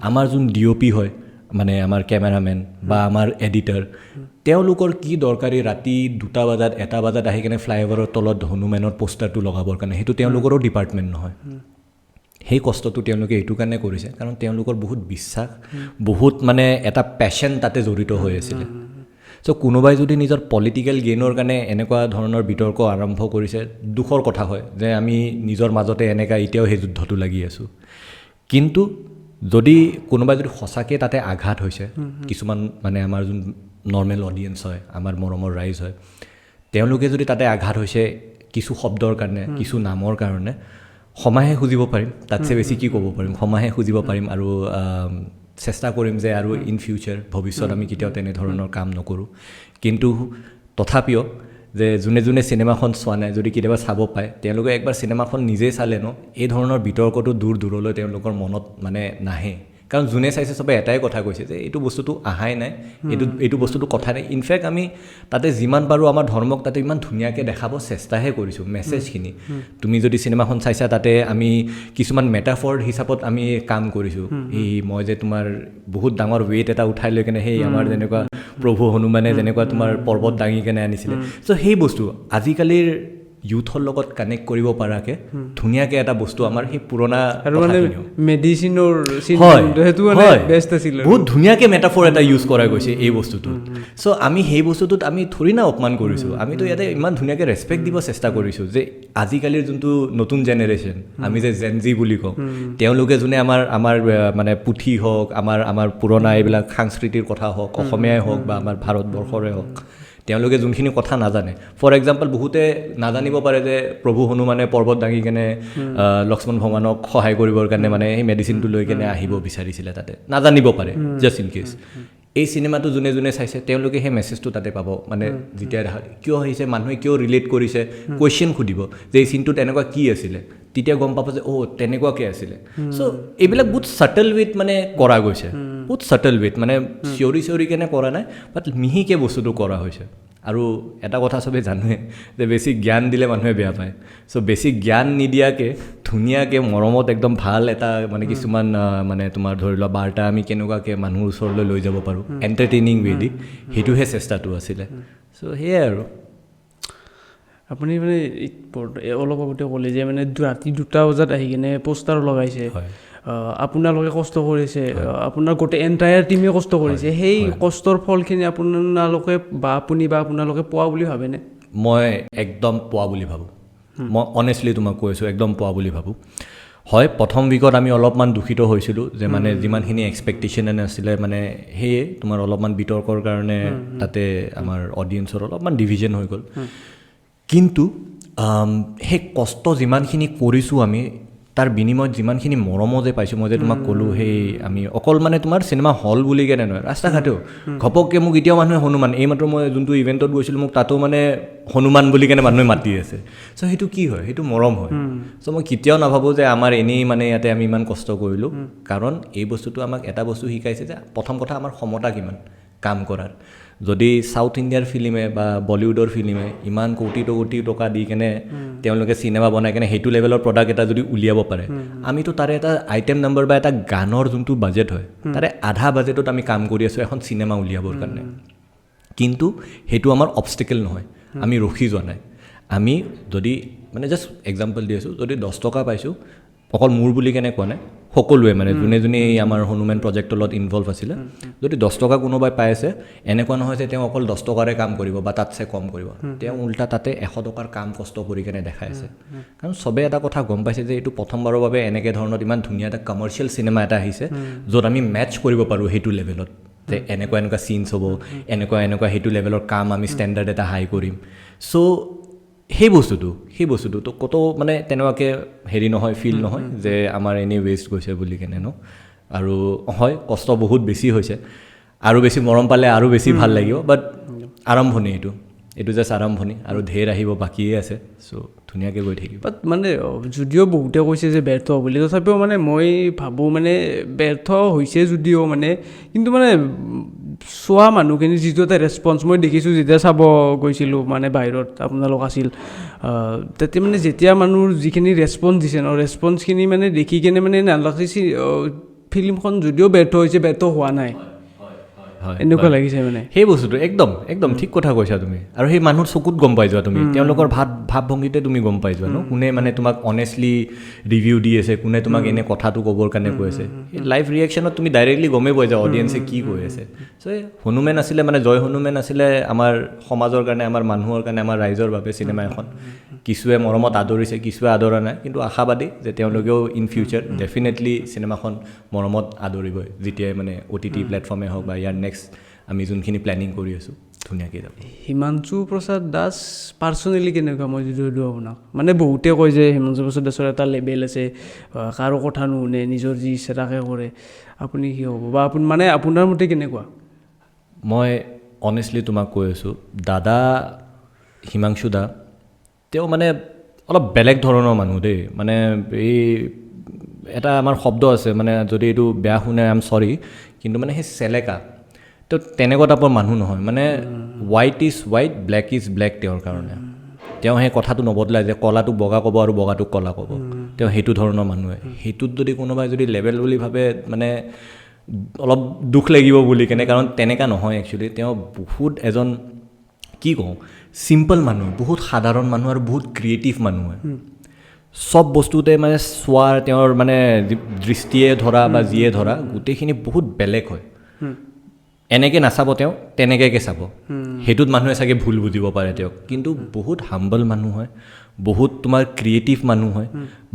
আমাৰ যোন DOP হয় মানে আমাৰ কেমেৰামেন বা আমাৰ এডিটাৰ তেওঁলোকৰ কি দৰকাৰী ৰাতি 2টা বজাত 1টা বজাত আহি কেনে ফ্লাইঅভাৰৰ তলত হনুমেনৰ পোষ্টাৰটো লগাবৰ কাৰণে সেইটো তেওঁলোকৰো ডিপাৰ্টমেণ্ট নহয় সেই কষ্টটো তেওঁলোকে এইটো কাৰণে কৰিছে কাৰণ তেওঁলোকৰ বহুত বিশ্বাস বহুত মানে এটা পেশ্যন তাতে জড়িত হৈ আছিলে চ' কোনোবাই যদি নিজৰ পলিটিকেল গেইনৰ কাৰণে এনেকুৱা ধৰণৰ বিতৰ্ক আৰম্ভ কৰিছে দুখৰ কথা হয় যে আমি নিজৰ মাজতে এনেকুৱা এতিয়াও সেই যুদ্ধটো লাগি আছোঁ কিন্তু যদি কোনোবাই যদি সঁচাকৈ তাতে আঘাত হৈছে কিছুমান মানে আমাৰ যোন নৰ্মেল অডিয়েঞ্চ হয় আমাৰ মৰমৰ ৰাইজ হয় তেওঁলোকে যদি তাতে আঘাত হৈছে কিছু শব্দৰ কাৰণে কিছু নামৰ কাৰণে ক্ষমাহে খুজিব পাৰিম তাতছে বেছি কি ক'ব পাৰিম ক্ষমাহে খুজিব পাৰিম আৰু চেষ্টা কৰিম যে আৰু ইন ফিউচাৰ ভৱিষ্যত আমি কেতিয়াও তেনেধৰণৰ কাম নকৰোঁ কিন্তু তথাপিও যে যোনে যোনে চিনেমাখন চোৱা নাই যদি কেতিয়াবা চাব পায় তেওঁলোকে একবাৰ চিনেমাখন নিজেই চালে এই ধৰণৰ বিতৰ্কটো দূৰলৈ তেওঁলোকৰ মনত মানে নাহে কাৰণ যোনে চাইছে চবে এটাই কথা কৈছে যে এইটো বস্তুটো আহাই নাই এইটো বস্তুটো কথা নাই ইনফেক্ট আমি তাতে যিমান পাৰোঁ আমাৰ ধৰ্মক তাতে ইমান ধুনীয়াকৈ দেখাব চেষ্টাহে কৰিছোঁ মেছেজখিনি তুমি যদি চিনেমাখন চাইছা তাতে আমি কিছুমান মেটাফৰ হিচাপত আমি কাম কৰিছোঁ এই মই যে তোমাৰ বহুত ডাঙৰ ৱেইট এটা উঠাই লৈ কেনে সেই আমাৰ যেনেকুৱা প্ৰভু হনুমানে যেনেকুৱা তোমাৰ পৰ্বত দাঙি কেনে আনিছিলে চ' সেই বস্তু আজিকালিৰ ইউথৰ লগত কানেক্ট কৰিব পৰাকৈ ধুনীয়াকৈ এটা বস্তু আমাৰ সেই পুৰণা আৰু মানে মেডিচিনৰ হয় সেইটো মানে বেষ্ট আছিল বহুত ধুনীয়াকৈ মেটাফৰ এটা ইউজ কৰা গৈছে এই বস্তুটোত চ' আমি সেই বস্তুটোত আমি থৰি না অপমান কৰিছোঁ আমিতো ইয়াতে ইমান ধুনীয়াকৈ ৰেচপেক্ট দিব চেষ্টা কৰিছোঁ যে আজিকালিৰ যোনটো নতুন জেনেৰেশ্যন আমি যে জেনজি বুলি কওঁ তেওঁলোকে যোনে আমাৰ মানে পুথি হওক আমাৰ পুৰণা এইবিলাক সাংস্কৃতিৰ কথা হওক অসমীয়াই হওক বা আমাৰ ভাৰতবৰ্ষৰে হওক তেওঁলোকে যোনখিনি কথা নাজানে ফৰ এক্সাম্পল বহুতে নাজানিব পাৰে যে প্ৰভু হনুমানে পৰ্বত দাঙি কেনে লক্ষ্মণ ভগৱানক সহায় কৰিবৰ কাৰণে মানে সেই মেডিচিনটো লৈ কেনে আহিব বিচাৰিছিলে তাতে নাজানিব পাৰে জাষ্ট ইন কেছ এই চিনেমাটো যোনে যোনে চাইছে তেওঁলোকে সেই মেছেজটো তাতে পাব মানে যেতিয়া কিয় আহিছে মানুহে কিয় ৰিলেট কৰিছে কুৱেশ্যন সুধিব যে এই চিনটোত এনেকুৱা কি আছিলে তেতিয়া গম পাব যে তেনেকুৱাকৈ আছিলে চ' এইবিলাক বহুত ছাটল ৱেত মানে কৰা গৈছে বহুত ছাটল ৱেত মানে চিঞৰি কেনে কৰা নাই বাট মিহিকৈ বস্তুটো কৰা হৈছে আৰু এটা কথা চবেই জানোৱে যে বেছি জ্ঞান দিলে মানুহে বেয়া পায় চ' বেছি জ্ঞান নিদিয়াকৈ ধুনীয়াকৈ মৰমত একদম ভাল এটা মানে কিছুমান মানে তোমাৰ ধৰি লোৱা বাৰ্তা আমি কেনেকুৱাকৈ মানুহৰ ওচৰলৈ লৈ যাব পাৰোঁ এণ্টাৰটেইনিং ৱে দি সেইটোহে চেষ্টাটো আছিলে চ' সেয়াই আৰু আপুনি মানে অলপ আগতে ক'লে যে মানে ৰাতি 2টা বজাত আহি কিনে পোষ্টাৰ লগাইছে আপোনালোকে কষ্ট কৰিছে আপোনাৰ গোটেই এণ্টায়াৰ টিমে কষ্ট কৰিছে সেই কষ্টৰ ফলখিনি আপোনালোকে বা আপুনি বা আপোনালোকে পোৱা বুলি ভাবেনে মই একদম পোৱা বুলি ভাবোঁ মই অনেষ্টলি তোমাক কৈ আছোঁ একদম পোৱা বুলি ভাবোঁ হয় প্ৰথম উইকত আমি অলপমান দূষিত হৈছিলোঁ যে মানে যিমানখিনি এক্সপেক্টেশ্যন আছিলে মানে সেয়ে তোমাৰ অলপমান বিতৰ্কৰ কাৰণে তাতে আমাৰ অডিয়েঞ্চৰ অলপমান ডিভিজন হৈ গ'ল কিন্তু সেই কষ্ট যিমানখিনি কৰিছোঁ আমি তাৰ বিনিময়ত যিমানখিনি মৰমো যে পাইছোঁ মই যে তোমাক ক'লোঁ সেই আমি অকল মানে তোমাৰ চিনেমা হল বুলি কেনে নহয় ৰাস্তা ঘাটেও ঘপককৈ মোক এতিয়াও মানুহে হনুমান এইমাত্ৰ মই যোনটো ইভেণ্টত গৈছিলোঁ মোক তাতো মানে হনুমান বুলি কেনে মানুহে মাতি আছে চ' সেইটো কি হয় সেইটো মৰম হয় চ' মই কেতিয়াও নাভাবোঁ যে আমাৰ এনেই মানে ইয়াতে আমি ইমান কষ্ট কৰিলোঁ কাৰণ এই বস্তুটো আমাক এটা বস্তু শিকাইছে যে প্ৰথম কথা আমাৰ ক্ষমতা কিমান কাম কৰাৰ যদি চাউথ ইণ্ডিয়াৰ ফিল্মে বা বলিউডৰ ফিল্মে ইমান কোটি টকা দি কেনে তেওঁলোকে চিনেমা বনাই কেনে সেইটো লেভেলৰ প্ৰডাক্ট এটা যদি উলিয়াব পাৰে আমিতো তাৰে এটা আইটেম নম্বৰ বা এটা গানৰ যোনটো বাজেট হয় তাৰে আধা বাজেটত আমি কাম কৰি আছোঁ এখন চিনেমা উলিয়াবৰ কাৰণে কিন্তু সেইটো আমাৰ অবষ্টেকেল নহয় আমি ৰখি যোৱা নাই আমি যদি মানে জাষ্ট এক্সাম্পল দি আছোঁ যদি 10 টকা পাইছোঁ অকল মোৰ বুলি কেনে কোৱা নাই সকলোৱে মানে যোনে যোনে আমাৰ হনুমান প্ৰজেক্টৰ লগত ইনভলভ আছিলে যদি 10 টকা কোনোবাই পাই আছে এনেকুৱা নহয় যে তেওঁ অকল 10 টকাৰে কাম কৰিব বা তাতছে কম কৰিব তেওঁ উল্টা তাতে 100 টকাৰ কাম কষ্ট কৰি কেনে দেখাই আছে কাৰণ চবে এটা কথা গম পাইছে যে এইটো প্ৰথমবাৰৰ বাবে এনেকৈ ধৰণৰ ইমান ধুনীয়া এটা কমাৰ্চিয়েল চিনেমা এটা আহিছে য'ত আমি মেটচ কৰিব পাৰোঁ সেইটো লেভেলত যে এনেকুৱা চিনছ হ'ব এনেকুৱা সেইটো লেভেলৰ কাম আমি ষ্টেণ্ডাৰ্ড এটা হাই কৰিম চ' সেই বস্তুটো তো কতো মানে তেনেকুৱাকৈ হেৰি নহয় ফিল নহয় যে আমাৰ এনেই ৱেষ্ট গৈছে বুলি কেনে ন আৰু হয় কষ্ট বহুত বেছি হৈছে আৰু বেছি মৰম পালে আৰু বেছি ভাল লাগিব বাট আৰম্ভণি এইটো জাষ্ট আৰম্ভণি আৰু ঢেৰ আহিব বাকীয়ে আছে চ' ধুনীয়াকৈ গৈ থাকিব বাট মানে যদিও বহুতে কৈছে যে ব্যৰ্থ বুলি তথাপিও মানে মই ভাবোঁ মানে ব্যৰ্থ হৈছে যদিও মানে কিন্তু মানে চোৱা মানুহখিনি যিটো এটা ৰেচপন্স মই দেখিছোঁ যেতিয়া চাব গৈছিলোঁ মানে বাহিৰত আপোনালোক আছিল তাতে মানে যেতিয়া মানুহৰ যিখিনি ৰেচপন্স দিছে ন ৰেচপন্সখিনি মানে দেখি কেনে মানে নালাগিছে ফিল্মখন যদিও ব্যৰ্থ হৈছে ব্যৰ্থ হোৱা নাই এনেকুৱা লাগিছে মানে সেই বস্তুটো একদম ঠিক কথা কৈছা তুমি আৰু সেই মানুহৰ চকুত গম পাই যোৱা তুমি তেওঁলোকৰ ভাৱভংগীতে তুমি গম পাই যোৱা ন কোনে মানে তোমাক অনেষ্টলি ৰিভিউ দি আছে কোনে তোমাক এনে কথাটো ক'বৰ কাৰণে কৈ আছে সেই লাইভ ৰিয়েকশ্যনত তুমি ডাইৰেক্টলি গমেই পোৱা যায় অডিয়েঞ্চে কি কৈ আছে চ' হনুমেন আছিলে মানে জয় হনুমেন আছিলে আমাৰ সমাজৰ কাৰণে আমাৰ মানুহৰ কাৰণে আমাৰ ৰাইজৰ বাবে চিনেমা এখন কিছুৱে মৰমত আদৰিছে কিছুৱে আদৰা নাই কিন্তু আশাবাদী যে তেওঁলোকেও ইন ফিউচাৰ ডেফিনেটলি চিনেমাখন মৰমত আদৰিবই যেতিয়াই মানে OTT প্লেটফৰ্মে হওক বা ইয়াৰ নেক্সট আমি যোনখিনি প্লেনিং কৰি আছোঁ ধুনীয়াকৈ যাব হিমাংশু প্ৰসাদ দাস পাৰ্চনেলি কেনেকুৱা মই যদি সুধোঁ আপোনাক মানে বহুতে কয় যে হিমাংশু প্ৰসাদ দাসৰ এটা লেবেল আছে কাৰো কথা নুশুনে নিজৰ যি ইচ্ছা তাকে কৰে আপুনি কি হ'ব বা আপুনি মানে আপোনাৰ মতে কেনেকুৱা মই অনেষ্টলি তোমাক কৈ আছোঁ দাদা হিমাংশু দা তেওঁ মানে অলপ বেলেগ ধৰণৰ মানুহ দেই মানে এই এটা আমাৰ শব্দ আছে মানে যদি এইটো বেয়া শুনে আই এম চৰি কিন্তু মানে সেই চেলেকা তো তেনেকুৱা টাইপৰ মানুহ নহয় মানে white is white black is black তেওঁৰ কাৰণে তেওঁ সেই কথাটো নবদলাই যে কলাটো বগা ক'ব আৰু বগাটোক কলা ক'ব তেওঁ সেইটো ধৰণৰ মানুহে সেইটোত যদি কোনোবাই যদি লেভেল বুলি ভাবে মানে অলপ দুখ লাগিব বুলি কেনে কাৰণ তেনেকুৱা নহয় একচুৱেলি তেওঁ বহুত এজন কি কওঁ চিম্পল মানুহ বহুত সাধাৰণ মানুহ আৰু বহুত ক্ৰিয়েটিভ মানুহ হয় চব বস্তুতে মানে চোৱাৰ তেওঁৰ মানে দৃষ্টিয়ে ধৰা বা যিয়ে ধৰা গোটেইখিনি বহুত বেলেগ হয় এনেকৈ নাচাব তেওঁ তেনেকৈ চাব সেইটোত মানুহে চাগে ভুল বুজিব পাৰে তেওঁক কিন্তু বহুত হাম্বল মানুহ হয় বহুত তোমাৰ ক্ৰিয়েটিভ মানুহ হয়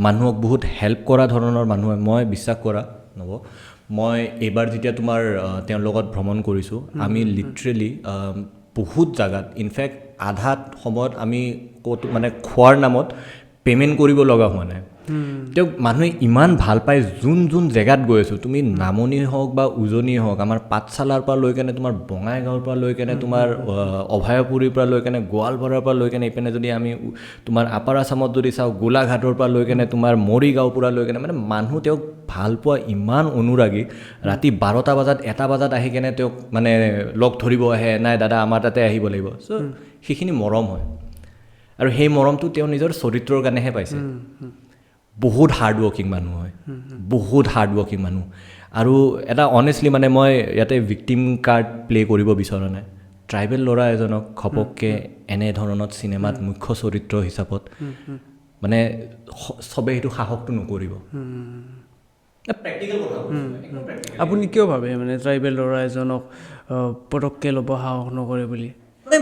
মানুহক বহুত হেল্প কৰা ধৰণৰ মানুহ হয় মই বিশ্বাস কৰা নব মই এইবাৰ যেতিয়া তোমাৰ তেওঁৰ লগত ভ্ৰমণ কৰিছোঁ আমি লিটাৰেলি বহুত জাগাত ইনফেক্ট আধা সময়ত আমি ক'ত মানে খোৱাৰ নামত পে'মেণ্ট কৰিব লগা হোৱা নাই তেওঁক মানুহে ইমান ভাল পায় যোন যোন জেগাত গৈ আছোঁ তুমি নামনি হওক বা উজনি হওক আমাৰ পাঠশালাৰ পৰা লৈ কেনে তোমাৰ বঙাইগাঁৱৰ পৰা লৈ কেনে তোমাৰ অভয়াপুৰীৰ পৰা লৈ কেনে গোৱালপাৰাৰ পৰা লৈ কেনে এইপিনে যদি আমি তোমাৰ আপাৰ আছামত যদি চাওঁ গোলাঘাটৰ পৰা লৈ কেনে তোমাৰ মৰিগাঁৱৰ পৰা লৈ কেনে মানে মানুহ তেওঁক ভাল পোৱা ইমান অনুৰাগী ৰাতি 12টা বজাত 1টা বজাত আহি কেনে তেওঁক মানে লগ ধৰিব আহে নাই দাদা আমাৰ তাতে আহিব লাগিব চ' সেইখিনি মৰম হয় আৰু সেই মৰমটো তেওঁ নিজৰ চৰিত্ৰৰ কাৰণেহে পাইছে বহুত হাৰ্ড ৱৰ্কিং মানুহ হয় বহুত হাৰ্ড ৱৰ্কিং মানুহ আৰু এটা অনেষ্টলি মানে মই ইয়াতে ভিক্টিম কাৰ্ড প্লে কৰিব বিচৰা নাই ট্ৰাইবেল ল'ৰা এজনক ঘপককৈ এনেধৰণত চিনেমাত মুখ্য চৰিত্ৰ হিচাপত মানে চবেই সেইটো সাহসটো নকৰিব আপুনি কিয় ভাবে মানে ট্ৰাইবেল ল'ৰা এজনক পটককৈ ল'ব সাহস নকৰে বুলি মানে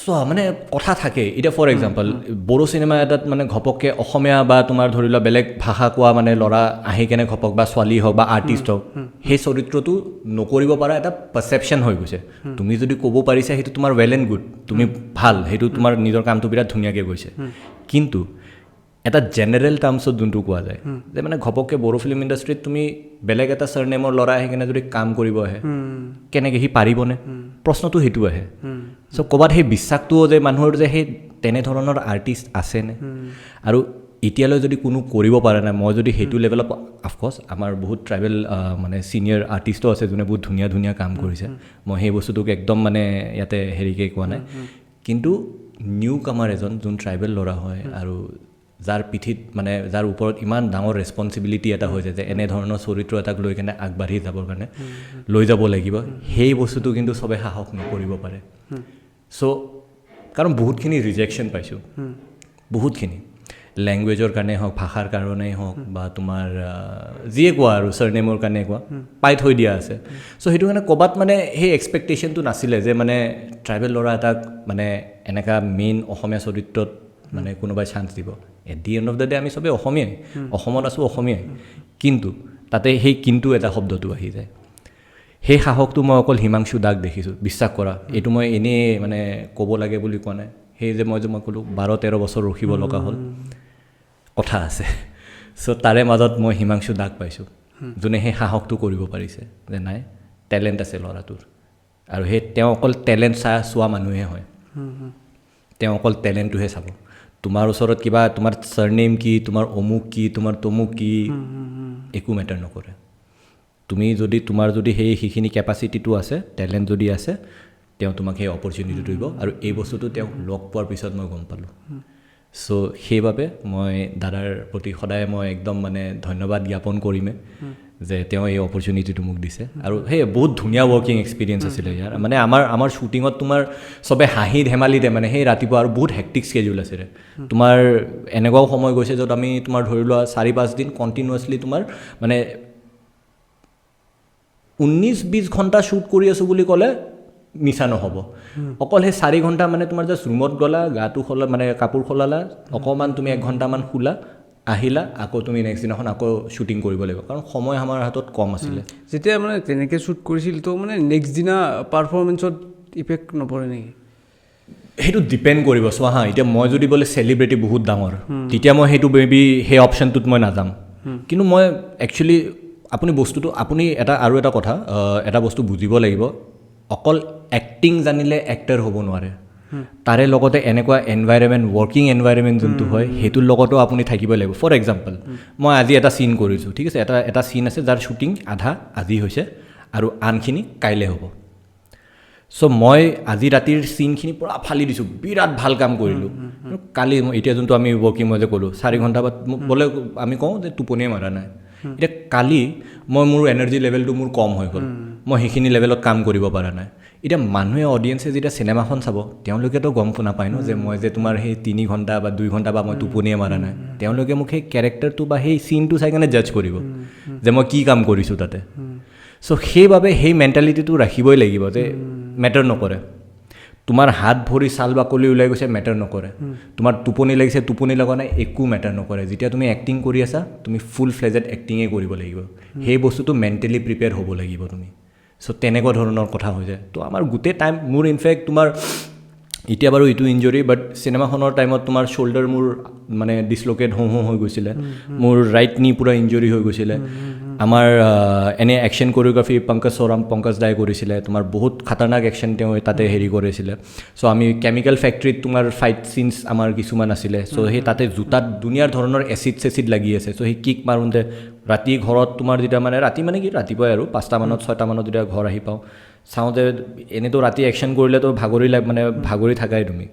চোৱা মানে কথা থাকে এতিয়া ফৰ এক্সাম্পল বড়ো চিনেমা এটাত মানে ঘপককৈ অসমীয়া বা তোমাৰ ধৰি লোৱা বেলেগ ভাষা কোৱা মানে ল'ৰা আহি কেনে ঘপক বা ছোৱালী হওক বা আৰ্টিষ্ট হওক সেই চৰিত্ৰটো নকৰিব পৰা এটা পাৰচেপশ্যন হৈ গৈছে তুমি যদি ক'ব পাৰিছা সেইটো তোমাৰ ৱেল এণ্ড গুড তুমি ভাল সেইটো তোমাৰ নিজৰ কামটো বিৰাট ধুনীয়াকৈ গৈছে কিন্তু এটা জেনেৰেল টাৰ্মছত যোনটো কোৱা যায় যে মানে ঘপককৈ বড়ো ফিল্ম ইণ্ডাষ্ট্ৰীত তুমি বেলেগ এটা চাৰনেমৰ ল'ৰা আহি কিনে যদি কাম কৰিব আহে কেনেকৈ সি পাৰিবনে প্ৰশ্নটো সেইটো আহে চ' ক'ৰবাত সেই বিশ্বাসটোও যে মানুহৰ যে সেই তেনেধৰণৰ আৰ্টিষ্ট আছেনে আৰু এতিয়ালৈ যদি কোনো কৰিব পৰা নাই মই যদি সেইটো লেভেলত অফক'ৰ্ছ আমাৰ বহুত ট্ৰাইবেল মানে ছিনিয়ৰ আৰ্টিষ্টো আছে যোনে বহুত ধুনীয়া ধুনীয়া কাম কৰিছে মই সেই বস্তুটোক একদম মানে ইয়াতে হেৰিকৈ কোৱা নাই কিন্তু নিউ কামাৰ এজন যোন ট্ৰাইবেল ল'ৰা হয় আৰু যাৰ পিঠিত মানে যাৰ ওপৰত ইমান ডাঙৰ ৰেছপনচিবিলিটি এটা হৈ যায় যে এনেধৰণৰ চৰিত্ৰ এটাক লৈ কেনে আগবাঢ়ি যাবৰ কাৰণে লৈ যাব লাগিব সেই বস্তুটো কিন্তু চবে সাহস নকৰিব পাৰে চ' কাৰণ বহুতখিনি ৰিজেকশ্যন পাইছোঁ বহুতখিনি লেংগুৱেজৰ কাৰণে হওক ভাষাৰ কাৰণেই হওক বা তোমাৰ যিয়ে কোৱা আৰু চাৰনেমৰ কাৰণে কোৱা পাই থৈ দিয়া আছে চ' সেইটো কাৰণে ক'ৰবাত মানে সেই এক্সপেক্টেশ্যনটো নাছিলে যে মানে ট্ৰাইবেল ল'ৰা এটাক মানে এনেকুৱা মেইন অসমীয়া চৰিত্ৰত মানে কোনোবাই চান্স দিব at the end of the day আমি চবেই অসমীয়াই অসমত আছোঁ অসমীয়াই কিন্তু তাতে সেই কিন্তু এটা শব্দটো আহি যায় সেই সাহসটো মই অকল হিমাংশু দাক দেখিছোঁ বিশ্বাস কৰা এইটো মই এনেই মানে ক'ব লাগে বুলি কোৱা নাই সেই যে মই ক'লোঁ 12-13 বছৰ ৰখিব লগা হ'ল কথা আছে চ' তাৰে মাজত মই হিমাংশু দাক পাইছোঁ যোনে সেই সাহসটো কৰিব পাৰিছে যে নাই টেলেণ্ট আছে ল'ৰাটোৰ আৰু সেই তেওঁ অকল টেলেণ্ট চোৱা মানুহে হয় তেওঁ অকল টেলেণ্টটোহে চাব তোমাৰ ওচৰত কিবা তোমাৰ চাৰনেম কি তোমাৰ অমুক কি তোমাৰ তমুক কি একো মেটাৰ নকৰে তুমি যদি তোমাৰ যদি সেইখিনি কেপাচিটিটো আছে টেলেণ্ট যদি আছে তেওঁ তোমাক সেই অপৰচুনিটিটো দিব আৰু এই বস্তুটো তেওঁক লগ পোৱাৰ পিছত মই গম পালোঁ চ' সেইবাবে মই দাদাৰ প্ৰতি সদায় মই একদম মানে ধন্যবাদ জ্ঞাপন কৰিমে যে তেওঁ এই অপৰচুনিটিটো মোক দিছে আৰু সেই বহুত ধুনীয়া ৱৰ্কিং এক্সপিৰিয়েঞ্চ আছিলে ইয়াৰ মানে আমাৰ শ্বুটিঙত তোমাৰ চবে হাঁহি ধেমালিতে মানে সেই ৰাতিপুৱা আৰু বহুত হেক্টিক স্কেডিউল আছিলে তোমাৰ এনেকুৱাও সময় গৈছে য'ত আমি তোমাৰ ধৰি লোৱা 4-5 দিন কণ্টিনিউৱাছলি তোমাৰ মানে 19-20 ঘণ্টা শ্বুট কৰি আছোঁ বুলি ক'লে মিছা নহ'ব অকল সেই 4 ঘণ্টা মানে তোমাৰ জাষ্ট ৰুমত গ'লা গাটো খোলা মানে কাপোৰ খলালা অকণমান তুমি 1 ঘণ্টামান শুলা আহিলা আকৌ তুমি নেক্সট দিনাখন আকৌ শ্বুটিং কৰিব লাগিব কাৰণ সময় আমাৰ হাতত কম আছিলে যেতিয়া মানে তেনেকৈ শ্বুট কৰিছিল তো মানে নেক্সট দিনা পাৰফৰ্মেঞ্চত ইফেক্ট নপৰে নেকি সেইটো ডিপেণ্ড কৰিব চোৱা হা এতিয়া মই যদি বোলে চেলিব্ৰিটি বহুত ডাঙৰ তেতিয়া মই সেইটো মেবি সেই অপশ্যনটোত মই নাযাম কিন্তু মই একচুৱেলি আপুনি বস্তুটো আপুনি আৰু এটা কথা এটা বস্তু বুজিব লাগিব অকল এক্টিং জানিলে এক্টৰ হ'ব নোৱাৰে তাৰে লগতে এনেকুৱা এনভাইৰনমেণ্ট ৱৰ্কিং এনভাইৰনমেণ্ট যোনটো হয় সেইটোৰ লগতো আপুনি থাকিব লাগিব ফৰ এক্সাম্পল মই আজি এটা চিন কৰিছোঁ ঠিক আছে এটা চিন আছে যাৰ শ্বুটিং আধা আজি হৈছে আৰু আনখিনি কাইলৈ হ'ব চ' মই আজি ৰাতিৰ চিনখিনি পূৰা ফালি দিছোঁ বিৰাট ভাল কাম কৰিলোঁ কালি এতিয়া যোনটো আমি ৱৰ্কিং মই যে ক'লোঁ 4 ঘণ্টা বা বোলে আমি কওঁ যে টোপনিয়ে মাৰা নাই এতিয়া কালি মই মোৰ এনাৰ্জি লেভেলটো মোৰ কম হৈ গ'ল মই সেইখিনি লেভেলত কাম কৰিব পৰা নাই এতিয়া মানুহে অডিয়েঞ্চে যেতিয়া চিনেমাখন চাব তেওঁলোকেতো গম নাপায় ন যে মই যে তোমাৰ সেই 3 ঘণ্টা বা 2 ঘণ্টা বা মই টোপনিয়ে মাৰা নাই তেওঁলোকে মোক সেই কেৰেক্টাৰটো বা সেই চিনটো চাই কেনে জাজ কৰিব যে মই কি কাম কৰিছোঁ তাতে চ' সেইবাবে সেই মেণ্টেলিটিটো ৰাখিবই লাগিব যে মেটাৰ নকৰে তোমাৰ হাত ভৰি ছাল বাকলি ওলাই গৈছে মেটাৰ নকৰে তোমাৰ টোপনি লাগিছে টোপনি লগা নাই একো মেটাৰ নকৰে যেতিয়া তুমি এক্টিং কৰি আছা তুমি ফুল ফ্লেজেড এক্টিঙে কৰিব লাগিব সেই বস্তুটো মেণ্টেলি প্ৰিপেয়াৰ হ'ব লাগিব তুমি চ' তেনেকুৱা ধৰণৰ কথা হৈ যায় তো আমাৰ গোটেই টাইম মোৰ ইনফেক্ট তোমাৰ এতিয়া বাৰু এইটো ইঞ্জৰি বাট চিনেমাখনৰ টাইমত তোমাৰ শ্বল্ডাৰ মোৰ মানে ডিছল'কেট হওঁ হৈ গৈছিলে মোৰ ৰাইট নি পূৰা ইঞ্জৰি হৈ গৈছিলে আমাৰ এনে একশ্যন কৰিঅ'গ্ৰাফি পংকজ দাই কৰিছিলে তোমাৰ বহুত খাতাৰনাক একশ্যন তেওঁ তাতে হেৰি কৰিছিলে চ' আমি কেমিকেল ফেক্টৰীত তোমাৰ ফাইট চিনছ আমাৰ কিছুমান আছিলে চ' সেই তাতে জোতাত দুনীয়াৰ ধৰণৰ এচিড লাগি আছে চ' সেই কিক মাৰোঁতে ৰাতি ঘৰত তোমাৰ যেতিয়া মানে ৰাতি মানে কি ৰাতিপুৱাই আৰু 5টা মানত 6টা মানত যেতিয়া ঘৰ আহি পাওঁ চাওঁ যে এনেতো ৰাতি একশ্যন কৰিলেতো ভাগৰি থাকাই তুমি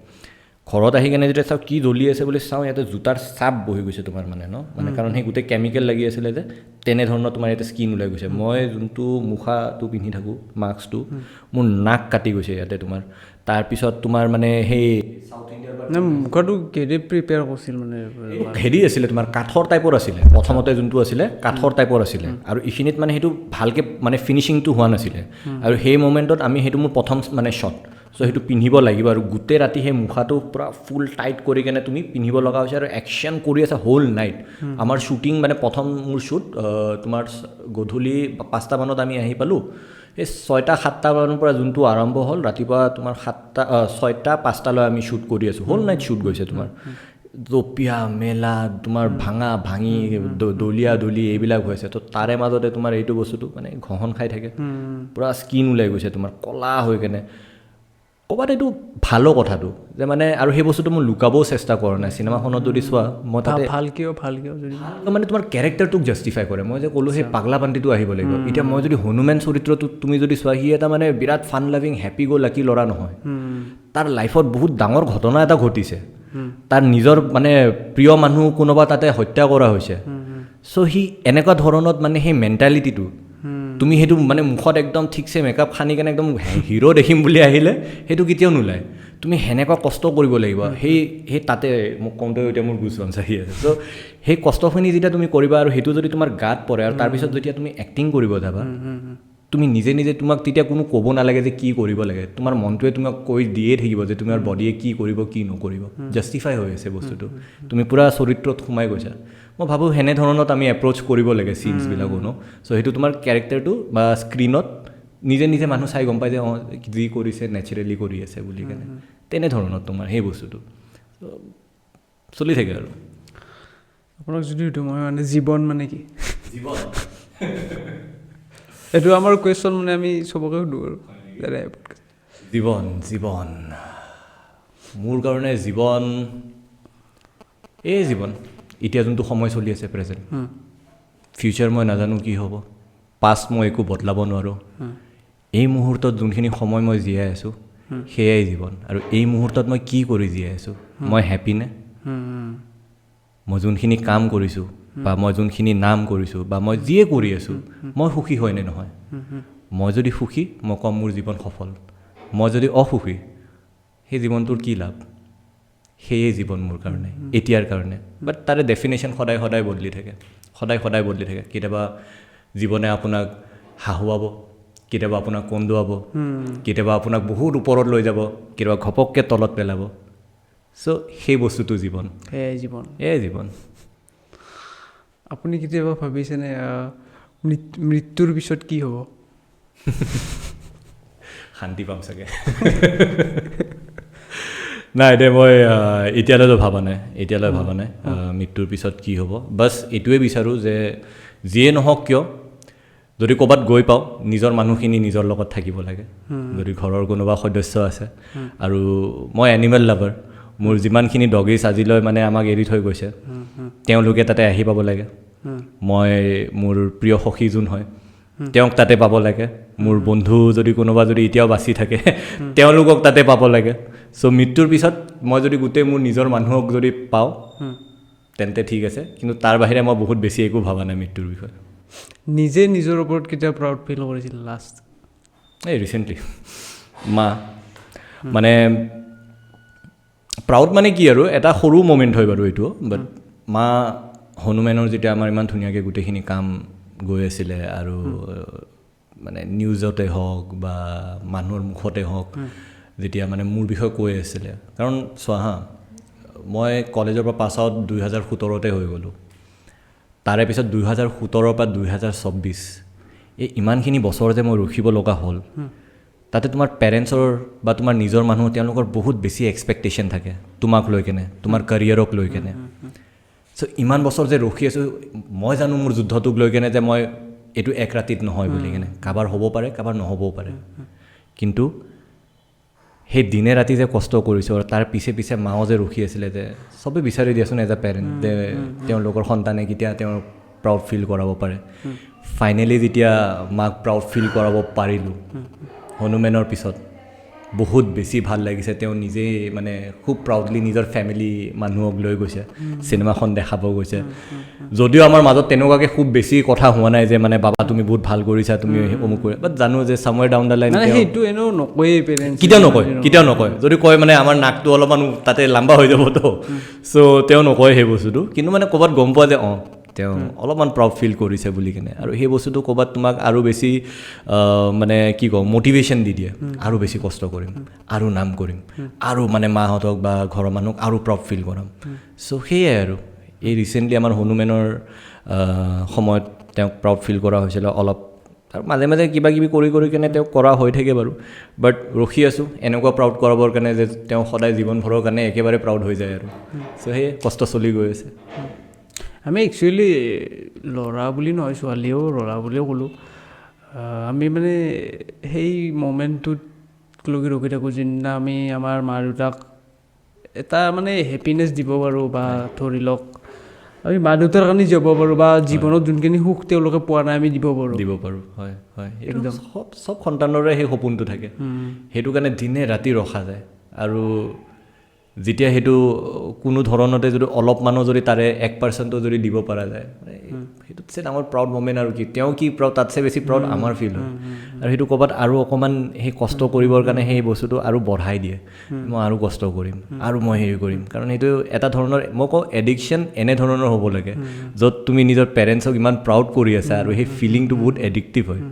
ঘৰত আহি কেনে যেতিয়া চাওঁ কি জ্বলি আছে বুলি চাওঁ ইয়াতে জোতাৰ চাপ বহি গৈছে তোমাৰ মানে ন মানে কাৰণ সেই গোটেই কেমিকেল লাগি আছিলে যে তেনেধৰণৰ তোমাৰ ইয়াতে স্কিন ওলাই গৈছে মই যোনটো মুখাটো পিন্ধি থাকোঁ মাস্কটো মোৰ নাক কাটি গৈছে ইয়াতে তোমাৰ তাৰপিছত তোমাৰ মানে সেই চাউথ ইণ্ডিয়াৰ মুখাটো কেনে প্ৰিপেয়াৰ কৰিছিল মানে হেৰি আছিলে তোমাৰ কাঠৰ টাইপৰ আছিলে প্ৰথমতে যোনটো আছিলে কাঠৰ টাইপৰ আছিলে আৰু এইখিনিত মানে সেইটো ভালকৈ মানে ফিনিচিংটো হোৱা নাছিলে আৰু সেই মমেণ্টত আমি সেইটো মোৰ প্ৰথম মানে শ্বট চ' সেইটো পিন্ধিব লাগিব আৰু গোটেই ৰাতি সেই মুখাটো পূৰা ফুল টাইট কৰি কেনে তুমি পিন্ধিব লগা হৈছে আৰু একশ্যন কৰি আছা হোল নাইট আমাৰ শ্বুটিং মানে প্ৰথম মোৰ শ্বুট তোমাৰ গধূলি 5টা মানত আমি আহি পালোঁ এই 6টা 7টা মানৰ পৰা যোনটো আৰম্ভ হ'ল ৰাতিপুৱা তোমাৰ 6টা 5টালৈ আমি শ্বুট কৰি আছোঁ হোল নাইট শ্বুট গৈছে তোমাৰ জঁপিয়া মেলা তোমাৰ ভাঙি দলি এইবিলাক হৈ আছে তো তাৰে মাজতে তোমাৰ এইটো বস্তুটো মানে ঘঁহন খাই থাকে পূৰা স্কিন ওলাই গৈছে তোমাৰ ক'লা হৈ কেনে ক'ৰবাত এইটো ভালো কথাটো যে মানে আৰু সেই বস্তুটো মই লুকাবও চেষ্টা কৰা নাই চিনেমাখনত যদি চোৱা মই তাতে ভালকৈও যদি মানে তোমাৰ কেৰেক্টাৰটোক জাষ্টিফাই কৰে মই যে ক'লোঁ সেই পাগলা পাণ্টিটো আহিব লাগিব এতিয়া মই যদি হনুমান চৰিত্ৰটো তুমি যদি চোৱা সি এটা মানে বিৰাট ফান লাভিং হেপী গ' লাকি ল'ৰা নহয় তাৰ লাইফত বহুত ডাঙৰ ঘটনা এটা ঘটিছে তাৰ নিজৰ মানে প্ৰিয় মানুহ কোনোবা তাতে হত্যা কৰা হৈছে চ' সি এনেকুৱা ধৰণত মানে সেই মেণ্টেলিটিটো তুমি সেইটো মানে মুখত একদম ঠিকছে মেকআপ সানি কেনে একদম হিৰো দেখিম বুলি আহিলে সেইটো কেতিয়াও নোলায় তুমি সেনেকুৱা কষ্ট কৰিব লাগিব সেই তাতে মোক কওঁতে এতিয়া মোৰ গুজবাম্পছ আহি আছে চ' সেই কষ্টখিনি যেতিয়া তুমি কৰিবা আৰু সেইটো যদি তোমাৰ গাত পৰে আৰু তাৰপিছত যেতিয়া তুমি এক্টিং কৰিব যাবা তুমি নিজে তোমাক তেতিয়া কোনো ক'ব নালাগে যে কি কৰিব লাগে তোমাৰ মনটোৱে তোমাক কৈ দিয়ে থাকিব যে তোমাৰ বডিয়ে কি কৰিব কি নকৰিব জাষ্টিফাই হৈ আছে বস্তুটো তুমি পূৰা চৰিত্ৰত সোমাই গৈছা মই ভাবোঁ সেনেধৰণত আমি এপ্ৰ'চ কৰিব লাগে চিনছবিলাকো ন চ' সেইটো তোমাৰ কেৰেক্টাৰটো বা স্ক্ৰীণত নিজে মানুহ চাই গম পায় যে অঁ যি কৰিছে নেচাৰেলি কৰি আছে বুলি কেনে তেনেধৰণত তোমাৰ সেই বস্তুটো চলি থাকে আৰু আপোনাক যদি সুধোঁ মই মানে জীৱন মানে কি জীৱন এইটো আমাৰ কুৱেশ্যন মানে আমি চবকে সুধোঁ আৰু জীৱন মোৰ কাৰণে জীৱন এতিয়া যোনটো সময় চলি আছে প্ৰেজেণ্ট ফিউচাৰ মই নাজানো কি হ'ব পাষ্ট মই একো বদলাব নোৱাৰোঁ এই মুহূৰ্তত যোনখিনি সময় মই জীয়াই আছোঁ সেয়াই জীৱন আৰু এই মুহূৰ্তত মই কি কৰি জীয়াই আছোঁ মই হেপিনে মই যোনখিনি কাম কৰিছোঁ বা মই যোনখিনি নাম কৰিছোঁ বা মই যিয়ে কৰি আছোঁ মই সুখী হয়নে নহয় মই যদি সুখী মই ক'ম মোৰ জীৱন সফল মই যদি অসুখী সেই জীৱনটোৰ কি লাভ সেয়ে জীৱন মোৰ কাৰণে এতিয়াৰ কাৰণে বাট তাৰে ডেফিনেশ্যন সদায় বদলি থাকে সদায় বদলি থাকে কেতিয়াবা জীৱনে আপোনাক হাঁহুৱাব কেতিয়াবা আপোনাক কন্দুৱাব কেতিয়াবা আপোনাক বহুত ওপৰত লৈ যাব কেতিয়াবা ঘপককৈ তলত পেলাব চ' সেই বস্তুটো জীৱন এয়াই জীৱন আপুনি কেতিয়াবা ভাবিছেনে মৃত্যুৰ পিছত কি হ'ব শান্তি পাম চাগে নাই দে মই এতিয়ালৈ ভবা নাই মৃত্যুৰ পিছত কি হ'ব বাছ এইটোৱে বিচাৰোঁ যে যিয়ে নহওক কিয় যদি ক'ৰবাত গৈ পাওঁ নিজৰ মানুহখিনি নিজৰ লগত থাকিব লাগে যদি ঘৰৰ কোনোবা সদস্য আছে আৰু মই এনিমেল লাভাৰ মোৰ যিমানখিনি ডগিজ আজিলৈ মানে আমাক এৰি থৈ গৈছে তেওঁলোকে তাতে আহি পাব লাগে মই মোৰ প্ৰিয় সখী যোন হয় তেওঁক তাতে পাব লাগে মোৰ বন্ধু যদি কোনোবা যদি এতিয়াও বাচি থাকে তেওঁলোকক তাতে পাব লাগে চ' মৃত্যুৰ পিছত মই যদি গোটেই মোৰ নিজৰ মানুহক যদি পাওঁ তেন্তে ঠিক আছে কিন্তু তাৰ বাহিৰে মই বহুত বেছি একো ভবা নাই মৃত্যুৰ বিষয়ে নিজে নিজৰ ওপৰত কেতিয়া প্ৰাউড ফিল কৰিছিল লাষ্ট এই ৰিচেণ্টলি মা মানে প্ৰাউড মানে কি আৰু এটা সৰু মমেণ্ট হয় বাৰু এইটো বাট মা হনুমেনৰ যেতিয়া আমাৰ ইমান ধুনীয়াকৈ গোটেইখিনি কাম গৈ আছিলে আৰু মানে নিউজতে হওক বা মানুহৰ মুখতে হওক যেতিয়া মানে মোৰ বিষয়ে কৈ আছিলে কাৰণ চোৱা হা মই কলেজৰ পৰা পাছ আউট 2017তে হৈ গ'লোঁ তাৰে পিছত 2017 পৰা 2024 এই ইমানখিনি বছৰ যে মই ৰখিব লগা হ'ল তাতে তোমাৰ পেৰেণ্টছৰ বা তোমাৰ নিজৰ মানুহ তেওঁলোকৰ বহুত বেছি এক্সপেক্টেশ্যন থাকে তোমাক লৈ কেনে তোমাৰ কেৰিয়াৰক লৈ কেনে চ' ইমান বছৰ যে ৰখি আছোঁ মই জানো মোৰ যুদ্ধটোক লৈ কেনে যে মই এইটো এক ৰাতিত নহয় বুলি কেনে কাৰোবাৰ হ'ব পাৰে কাৰোবাৰ নহ'বও পাৰে কিন্তু সেই দিনে ৰাতি যে কষ্ট কৰিছোঁ আৰু তাৰ পিছে পিছে মাও যে ৰখি আছিলে যে চবেই বিচাৰি দিয়াচোন এজ এ পেৰেণ্ট যে তেওঁলোকৰ সন্তানে কেতিয়া তেওঁৰ প্ৰাউড ফিল কৰাব পাৰে ফাইনেলি যেতিয়া মাক প্ৰাউড ফিল কৰাব পাৰিলোঁ হনুমেনৰ পিছত বহুত বেছি ভাল লাগিছে তেওঁ নিজেই মানে খুব প্ৰাউডলি নিজৰ ফেমিলি মানুহক লৈ গৈছে চিনেমাখন দেখাব গৈছে যদিও আমাৰ মাজত তেনেকুৱাকৈ খুব বেছি কথা হোৱা নাই যে মানে বাবা তুমি বহুত ভাল কৰিছা তুমি অমুক কৰি বাট জানো যে চামৱেৰ ডাউন দ্য লাইন সেইটো এনেও নকয়েই পেৰেণ্টছ কেতিয়াও নকয় যদি কয় মানে আমাৰ নাকটো অলপমান তাতে লাম্বা হৈ যাবতো চ' তেওঁ নকয় সেই বস্তুটো কিন্তু মানে ক'ৰবাত গম পোৱা যে তেওঁ অলপমান প্ৰাউড ফিল কৰিছে বুলি কেনে আৰু সেই বস্তুটো ক'ৰবাত তোমাক আৰু বেছি মানে কি কওঁ মটিভেশ্যন দি দিয়ে আৰু বেছি কষ্ট কৰিম আৰু নাম কৰিম আৰু মানে মাহঁতক বা ঘৰৰ মানুহক আৰু প্ৰাউড ফিল কৰাম চ' সেয়াই আৰু এই ৰিচেণ্টলি আমাৰ হনুমেনৰ সময়ত তেওঁক প্ৰাউড ফিল কৰা হৈছিলে অলপ আৰু মাজে মাজে কিবা কিবি কৰি কৰি কেনে তেওঁক কৰা হৈ থাকে বাৰু বাট ৰখি আছোঁ এনেকুৱা প্ৰাউড কৰাবৰ কাৰণে যে তেওঁ সদায় জীৱনভৰৰ কাৰণে একেবাৰে প্ৰাউড হৈ যায় আৰু চ' সেয়ে কষ্ট চলি গৈ আছে আমি একচুৱেলি ল'ৰা বুলি নহয় ছোৱালীও ল'ৰা বুলিও ক'লোঁ আমি মানে সেই মমেণ্টটোত লগি ৰখি থাকোঁ যিদিনা আমি আমাৰ মা দেউতাক এটা মানে হেপিনেছ দিব পাৰোঁ বা ধৰি লওক আমি মা দেউতাৰ কাৰণে যাব পাৰোঁ বা জীৱনত যোনখিনি সুখ তেওঁলোকে পোৱা নাই আমি দিব পাৰোঁ হয় হয় একদম চব সন্তানৰে সেই সপোনটো থাকে সেইটো কাৰণে দিনে ৰাতি ৰখা যায় আৰু যেতিয়া সেইটো কোনো ধৰণতে যদি অলপমানো যদি তাৰে 1% যদি দিব পৰা যায় সেইটোতছে ডাঙৰ প্ৰাউড মমেণ্ট আৰু কি তেওঁ কি প্ৰাউড তাতছে বেছি প্ৰাউড আমাৰ ফিল হয় আৰু সেইটো ক'ৰবাত আৰু অকণমান সেই কষ্ট কৰিবৰ কাৰণে সেই বস্তুটো আৰু বঢ়াই দিয়ে মই আৰু কষ্ট কৰিম আৰু মই হেৰি কৰিম কাৰণ সেইটো এটা ধৰণৰ মই কওঁ এডিকশ্যন এনেধৰণৰ হ'ব লাগে য'ত তুমি নিজৰ পেৰেণ্টছক ইমান প্ৰাউড কৰি আছা আৰু সেই ফিলিংটো বহুত এডিক্টিভ হয়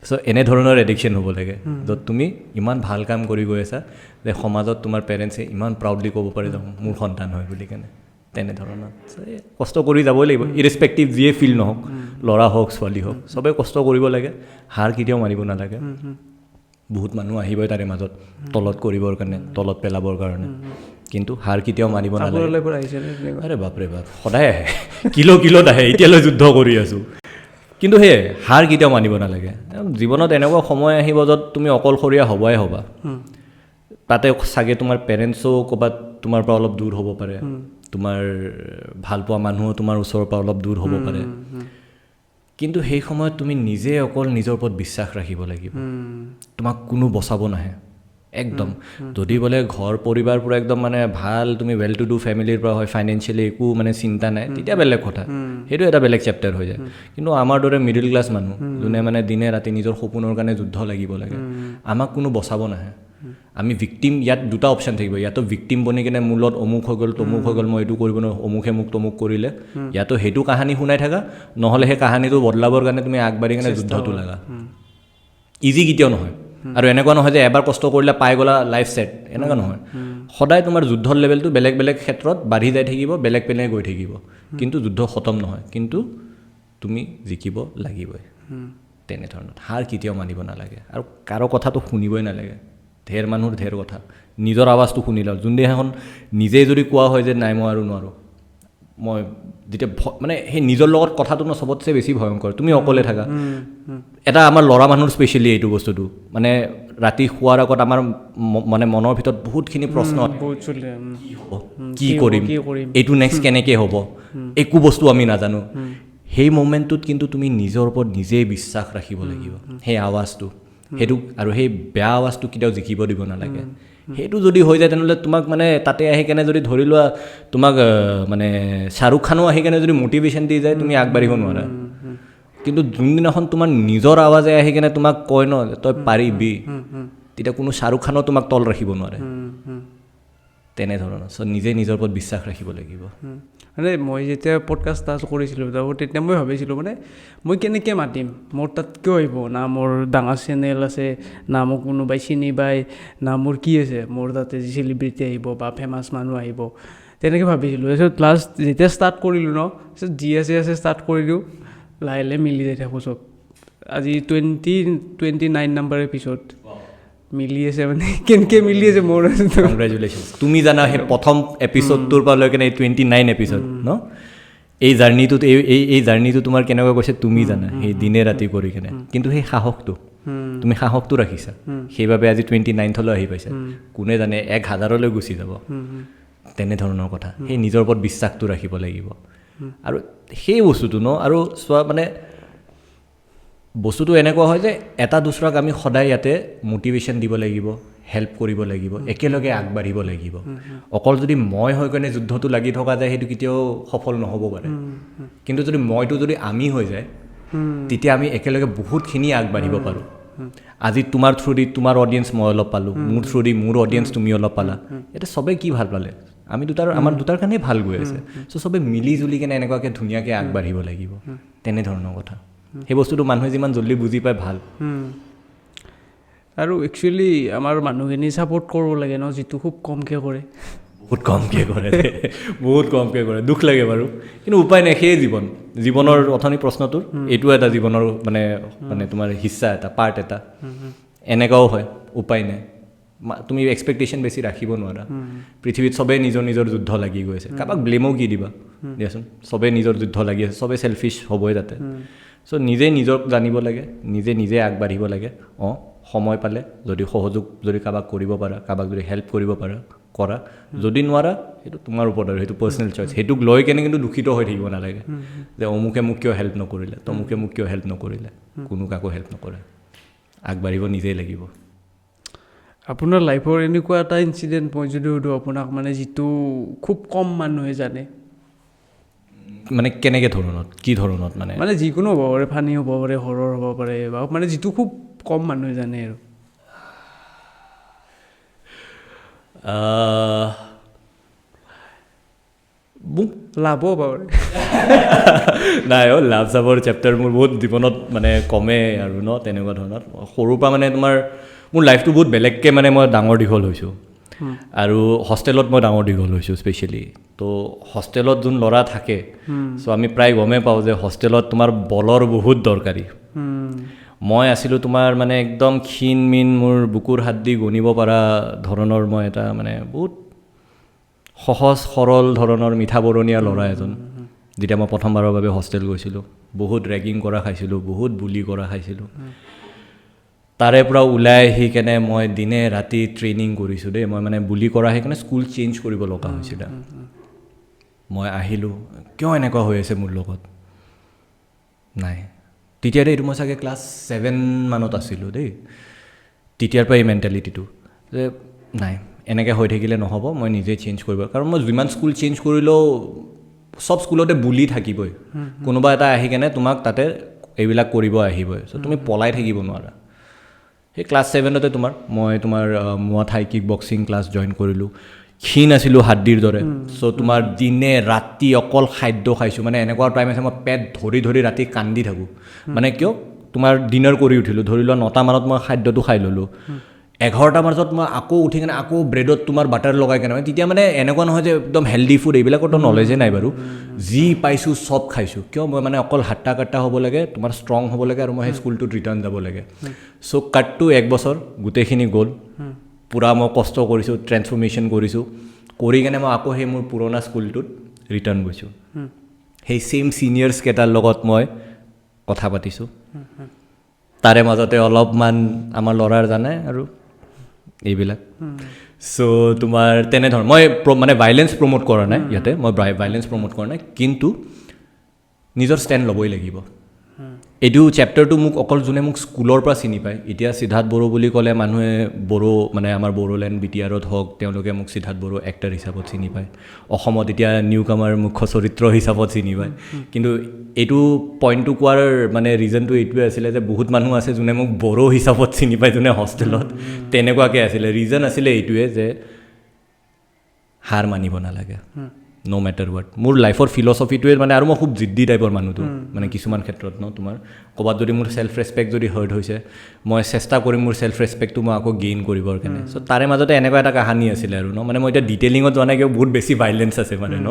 চ' এনেধৰণৰ এডিকশ্যন হ'ব লাগে য'ত তুমি ইমান ভাল কাম কৰি গৈ আছা যে সমাজত তোমাৰ পেৰেণ্টছে ইমান প্ৰাউডলি ক'ব পাৰে যে মোৰ সন্তান হয় বুলি কেনে তেনেধৰণৰ কষ্ট কৰি যাবই লাগিব ইৰেছপেক্টিভ যিয়ে ফিল নহওক ল'ৰা হওক ছোৱালী হওক চবেই কষ্ট কৰিব লাগে হাৰ কেতিয়াও মাৰিব নালাগে বহুত মানুহ আহিবই তাৰে মাজত তলত কৰিবৰ কাৰণে তলত পেলাবৰ কাৰণে কিন্তু হাৰ কেতিয়াও মাৰিব নালাগে আৰে বাপৰে বাপ সদায় আহে কিলোত আহে এতিয়ালৈ যুদ্ধ কৰি আছোঁ কিন্তু সেয়ে হাৰ কেতিয়াও মানিব নালাগে জীৱনত এনেকুৱা সময় আহিব য'ত তুমি অকলশৰীয়া হ'বাই হ'বা তাতে চাগে তোমাৰ পেৰেণ্টছো ক'ৰবাত তোমাৰ পৰা অলপ দূৰ হ'ব পাৰে তোমাৰ ভালপোৱা মানুহো তোমাৰ ওচৰৰ পৰা অলপ দূৰ হ'ব পাৰে কিন্তু সেই সময়ত তুমি নিজে অকল নিজৰ ওপৰত বিশ্বাস ৰাখিব লাগিব তোমাক কোনো বচাব নাহে একদম যদি বোলে ঘৰ পৰিবাৰ পৰা একদম মানে ভাল তুমি ৱেল টু ডু ফেমিলিৰ পৰা হয় ফাইনেন্সিয়েলি একো মানে চিন্তা নাই তেতিয়া বেলেগ কথা সেইটো এটা বেলেগ চেপ্টাৰ হৈ যায় কিন্তু আমাৰ দৰে মিডিল ক্লাছ মানুহ যোনে মানে দিনে ৰাতি নিজৰ সপোনৰ কাৰণে যুদ্ধ লাগিব লাগে আমাক কোনো বচাব নাহে আমি ভিক্টিম ইয়াত দুটা অপশ্যন থাকিব ইয়াতো ভিক্টিম বনি কিনে মোৰ লগত অমুক হৈ গ'ল তমুক হৈ গ'ল মই এইটো কৰিব নোৱাৰোঁ অমুকে মোক তমুক কৰিলে ইয়াতো সেইটো কাহানী শুনাই থাকা নহ'লে সেই কাহানীটো বদলাবৰ কাৰণে তুমি আগবাঢ়ি কিনে যুদ্ধটো লাগা ইজি কেতিয়াও নহয় আৰু এনেকুৱা নহয় যে এবাৰ কষ্ট কৰিলে পাই গ'লা লাইফ ছেট এনেকুৱা নহয় সদায় তোমাৰ যুদ্ধৰ লেভেলটো বেলেগ বেলেগ ক্ষেত্ৰত বাঢ়ি যাই থাকিব বেলেগ বেলেগ গৈ থাকিব কিন্তু যুদ্ধ খতম নহয় কিন্তু তুমি জিকিব লাগিবই তেনেধৰণৰ হাৰ কেতিয়াও মানিব নালাগে আৰু কাৰো কথাটো শুনিবই নালাগে ঢেৰ মানুহৰ ঢেৰ কথা নিজৰ আৱাজটো শুনি লওঁ যোনদিনাখন নিজেই যদি কোৱা হয় যে নাই মই আৰু নোৱাৰোঁ মই যেতিয়া মানে সেই নিজৰ লগত কথাটো ন চবতছে বেছি ভয়ংকৰ তুমি অকলে থাকা এটা আমাৰ ল'ৰা মানুহৰ স্পেচিয়েলি এইটো বস্তুটো মানে ৰাতি শোৱাৰ আগত আমাৰ মানে মনৰ ভিতৰত বহুতখিনি প্ৰশ্ন কি কৰিম এইটো নেক্সট কেনেকৈ হ'ব একো বস্তু আমি নাজানো সেই মমেণ্টটোত কিন্তু তুমি নিজৰ ওপৰত নিজেই বিশ্বাস ৰাখিব লাগিব সেই আৱাজটো সেইটো আৰু সেই বেয়া আৱাজটো কেতিয়াও জিকিব দিব নালাগে সেইটো যদি হৈ যায় তেনেহ'লে তোমাক মানে তাতে আহি কেনে যদি ধৰি লোৱা তোমাক মানে শ্বাহৰুখ খানো আহি কেনে যদি মটিভেশ্যন দি যায় তুমি আগবাঢ়িব নোৱাৰা কিন্তু যোনদিনাখন তোমাৰ নিজৰ আৱাজে আহি কেনে তোমাক কয় ন তই পাৰিবি তেতিয়া কোনো শ্বাহৰুখ খানেও তোমাক তল ৰাখিব নোৱাৰে তেনেধৰণৰ চ' নিজে নিজৰ ওপৰত বিশ্বাস ৰাখিব লাগিব মানে মই যেতিয়া পডকাষ্ট ষ্টাৰ্ট কৰিছিলোঁ তেতিয়া মই ভাবিছিলোঁ মানে মই কেনেকৈ মাতিম মোৰ তাত কিয় আহিব না মোৰ ডাঙৰ চেনেল আছে না মোক কোনোবাই চিনি পায় না মোৰ কি আছে মোৰ তাতে যি চেলিব্ৰিটি আহিব বা ফেমাছ মানুহ আহিব তেনেকৈ ভাবিছিলোঁ তাৰপিছত লাষ্ট যেতিয়া ষ্টাৰ্ট কৰিলোঁ ন তাৰপিছত যি আছে ষ্টাৰ্ট কৰিলোঁ লাহে লাহে মিলি যাই থাকোঁ চব আজি 29 নম্বৰ এপিছ'ড মিলি আছে মানে কেনেকৈ মিলি আছে মোৰ কংগ্ৰেচুলেশ্যন তুমি জানা সেই প্ৰথম এপিছ'ডটোৰ পৰা লৈ কেনে 29 এপিছ'ড ন এই জাৰ্ণিটোত এই জাৰ্ণিটো তোমাৰ কেনেকুৱা গৈছে তুমি জানা সেই দিনে ৰাতি কৰি কেনে কিন্তু সেই সাহসটো তুমি সাহসটো ৰাখিছা সেইবাবে আজি 29লৈ আহি পাইছা কোনে জানে 1000লৈ গুচি যাব তেনেধৰণৰ কথা সেই নিজৰ ওপৰত বিশ্বাসটো ৰাখিব লাগিব আৰু সেই বস্তুটো ন আৰু চোৱা মানে বস্তুটো এনেকুৱা হয় যে এটা দুচৰাক আমি সদায় ইয়াতে মটিভেশ্যন দিব লাগিব হেল্প কৰিব লাগিব একেলগে আগবাঢ়িব লাগিব অকল যদি মই হৈ কেনে যুদ্ধটো লাগি থকা যায় সেইটো কেতিয়াও সফল নহ'ব পাৰে কিন্তু যদি মইটো যদি আমি হৈ যায় তেতিয়া আমি একেলগে বহুতখিনি আগবাঢ়িব পাৰোঁ আজি তোমাৰ থ্ৰুদি তোমাৰ অডিয়েঞ্চ মই অলপ পালোঁ মোৰ থ্ৰুদি মোৰ অডিয়েঞ্চ তুমি অলপ পালা এতিয়া চবেই কি ভাল পালে আমি আমাৰ দুটাৰ কাৰণেই ভাল গৈ আছে চ' চবেই মিলি জুলি কেনে এনেকুৱাকৈ ধুনীয়াকৈ আগবাঢ়িব লাগিব তেনেধৰণৰ কথা সেই বস্তুটো মানুহে যিমান জল্দি বুজি পায় ভাল আৰু একচুৱেলি আমাৰ মানুহখিনি ছাপৰ্ট কৰিব লাগে ন যিটো খুব কমকৈ কৰে বহুত কমকৈ কৰে দুখ লাগে বাৰু কিন্তু উপায় নাই সেয়ে জীৱনৰ অথনি প্ৰশ্নটোৰ এইটো এটা জীৱনৰ মানে তোমাৰ হিস্সা এটা পাৰ্ট এটা এনেকুৱাও হয় উপায় নাই তুমি এক্সপেক্টেশ্যন বেছি ৰাখিব নোৱাৰা পৃথিৱীত চবেই নিজৰ নিজৰ যুদ্ধ লাগি গৈ আছে কাৰোবাক ব্লেমো কি দিবা দিয়াচোন চবেই নিজৰ যুদ্ধ লাগি আছে চবেই চেলফিছ হ'বই তাতে চ' নিজে নিজক জানিব লাগে নিজে আগবাঢ়িব লাগে সময় পালে যদি সহযোগ যদি কাৰোবাক কৰিব পাৰা কাৰোবাক যদি হেল্প কৰিব পাৰা কৰা যদি নোৱাৰা সেইটো তোমাৰ ওপৰত আৰু সেইটো পাৰ্চনেল চইচ সেইটোক লৈ কেনে কিন্তু দুখিত হৈ থাকিব নালাগে যে অমুকে মোক কিয় হেল্প নকৰিলে তমুকে মোক কিয় হেল্প নকৰিলে কোনো কাকো হেল্প নকৰে আগবাঢ়িব নিজেই লাগিব আপোনাৰ লাইফৰ এনেকুৱা এটা ইনচিডেণ্ট মই যদি সুধোঁ আপোনাক মানে যিটো খুব কম মানুহে জানে মানে কেনেকৈ ধৰণত কি ধৰণত মানে যিকোনো হ'ব পাৰে ফানী হ'ব পাৰে হৰৰ হ'ব পাৰে বা মানে যিটো খুব কম মানুহে জানে আৰু মোক লাভ হ'ব পাৰে নাই লাভ চাভৰ চেপ্টাৰ মোৰ বহুত জীৱনত মানে কমেই আৰু ন তেনেকুৱা ধৰণত সৰুৰ পৰা মানে তোমাৰ মোৰ লাইফটো বহুত বেলেগকৈ মানে মই ডাঙৰ দীঘল হৈছোঁ আৰু হোষ্টেলত মই ডাঙৰ দীঘল হৈছোঁ স্পেচিয়েলি তো হোষ্টেলত যোন ল'ৰা থাকে চ' আমি প্ৰায় গমেই পাওঁ যে হোষ্টেলত তোমাৰ বলৰ বহুত দৰকাৰী মই আছিলোঁ তোমাৰ মানে একদম ক্ষীণ মিন মোৰ বুকুৰ হাত দি গণিব পৰা ধৰণৰ মই এটা মানে বহুত সহজ সৰল ধৰণৰ মিঠা বৰণীয়া ল'ৰা এজন যেতিয়া মই প্ৰথমবাৰৰ বাবে হোষ্টেল গৈছিলোঁ বহুত ৰেগিং কৰা খাইছিলোঁ বহুত বুলি কৰা খাইছিলোঁ তাৰে পৰা ওলাই আহি কেনে মই দিনে ৰাতি ট্ৰেইনিং কৰিছোঁ দেই মই মানে বুলি কৰা সেইকাৰণে স্কুল চেঞ্জ কৰিব লগা হৈছিলে মই আহিলোঁ কিয় এনেকুৱা হৈ আছে মোৰ লগত নাই তেতিয়াতে এইটো মই চাগে ক্লাছ 7 মানত আছিলোঁ দেই তেতিয়াৰ পৰা এই মেণ্টেলিটিটো যে নাই এনেকৈ হৈ থাকিলে নহ'ব মই নিজে চেঞ্জ কৰিব কাৰণ মই যিমান স্কুল চেঞ্জ কৰিলেও চব স্কুলতে বুলি থাকিবই কোনোবা এটা আহি কেনে তোমাক তাতে এইবিলাক কৰিব আহিবই চ' তুমি পলাই থাকিব নোৱাৰা সেই ক্লাছ 7তে মই তোমাৰ মুৱা থাই কিক বক্সিং ক্লাছ জইন কৰিলোঁ ক্ষীণ আছিলোঁ হাড্ডিৰ দৰে চ' তোমাৰ দিনে ৰাতি অকল খাদ্য খাইছোঁ মানে এনেকুৱা টাইম আছে মই পেট ধৰি ৰাতি কান্দি থাকোঁ মানে কিয় তোমাৰ ডিনাৰ কৰি উঠিলোঁ ধৰি লোৱা 9টা মানত মই খাদ্যটো খাই ল'লোঁ 11টা মানত মই আকৌ উঠি কেনে আকৌ ব্ৰেডত তোমাৰ বাটাৰ লগাই কেনে তেতিয়া মানে এনেকুৱা নহয় যে একদম হেল্ডি ফুড এইবিলাকৰতো নলেজে নাই বাৰু যি পাইছোঁ চব খাইছোঁ কিয় মই মানে অকল হাট্টা কাট্টা হ'ব লাগে তোমাৰ ষ্ট্ৰং হ'ব লাগে আৰু মই সেই স্কুলটোত ৰিটাৰ্ণ যাব লাগে চ' কাটটো 1 বছৰ গোটেইখিনি গ'ল পূৰা মই কষ্ট কৰিছোঁ ট্ৰেন্সফৰ্মেশ্যন কৰিছোঁ কৰি কেনে মই আকৌ সেই মোৰ পুৰণা স্কুলটোত ৰিটাৰ্ণ গৈছোঁ সেই ছেইম ছিনিয়ৰ্ছ কেইটাৰ লগত মই কথা পাতিছোঁ তাৰে মাজতে অলপমান আমাৰ ল'ৰাৰ জানে আৰু এইবিলাক চ' তোমাৰ তেনেধৰণৰ মই মানে ভাইলেঞ্চ প্ৰমোট কৰা নাই ইয়াতে মই ভাইলেঞ্চ প্ৰমোট কৰা নাই কিন্তু নিজৰ ষ্টেণ্ড ল'বই লাগিব এইটো চেপ্টাৰটো মোক অকল যোনে মোক স্কুলৰ পৰা চিনি পায় এতিয়া সিদ্ধাৰ্থ বড়ো বুলি ক'লে মানুহে বড়ো মানে আমাৰ বড়োলেণ্ড BTRত হওক তেওঁলোকে মোক সিদ্ধাৰ্থ বড়ো এক্টাৰ হিচাপত চিনি পায় অসমত এতিয়া নিউ কামাৰ মুখ্য চৰিত্ৰ হিচাপত চিনি পায় কিন্তু এইটো পইণ্টটো কোৱাৰ মানে ৰিজনটো এইটোৱে আছিলে যে বহুত মানুহ আছে যোনে মোক বড়ো হিচাপত চিনি পায় যোনে হোষ্টেলত তেনেকুৱাকৈ আছিলে ৰিজন আছিলে এইটোৱে যে হাৰ মানিব নালাগে no matter what মোৰ লাইফৰ ফিলছফিটোৱে মানে আৰু মই খুব জিদ্দি টাইপৰ মানুহটো মানে কিছুমান ক্ষেত্ৰত ন তোমাৰ ক'ৰবাত যদি মোৰ চেল্ফ ৰেচপেক্ট যদি হাৰ্ট হৈছে মই চেষ্টা কৰিম মোৰ চেল্ফ ৰেচপেক্টটো মই আকৌ গেইন কৰিবৰ কাৰণে চ' তাৰে মাজতে এনেকুৱা এটা কাহানী আছিলে আৰু ন মানে মই এতিয়া ডিটেইলিঙত যোৱা নাই কিয় বহুত বেছি ভাইলেঞ্চ আছে মানে ন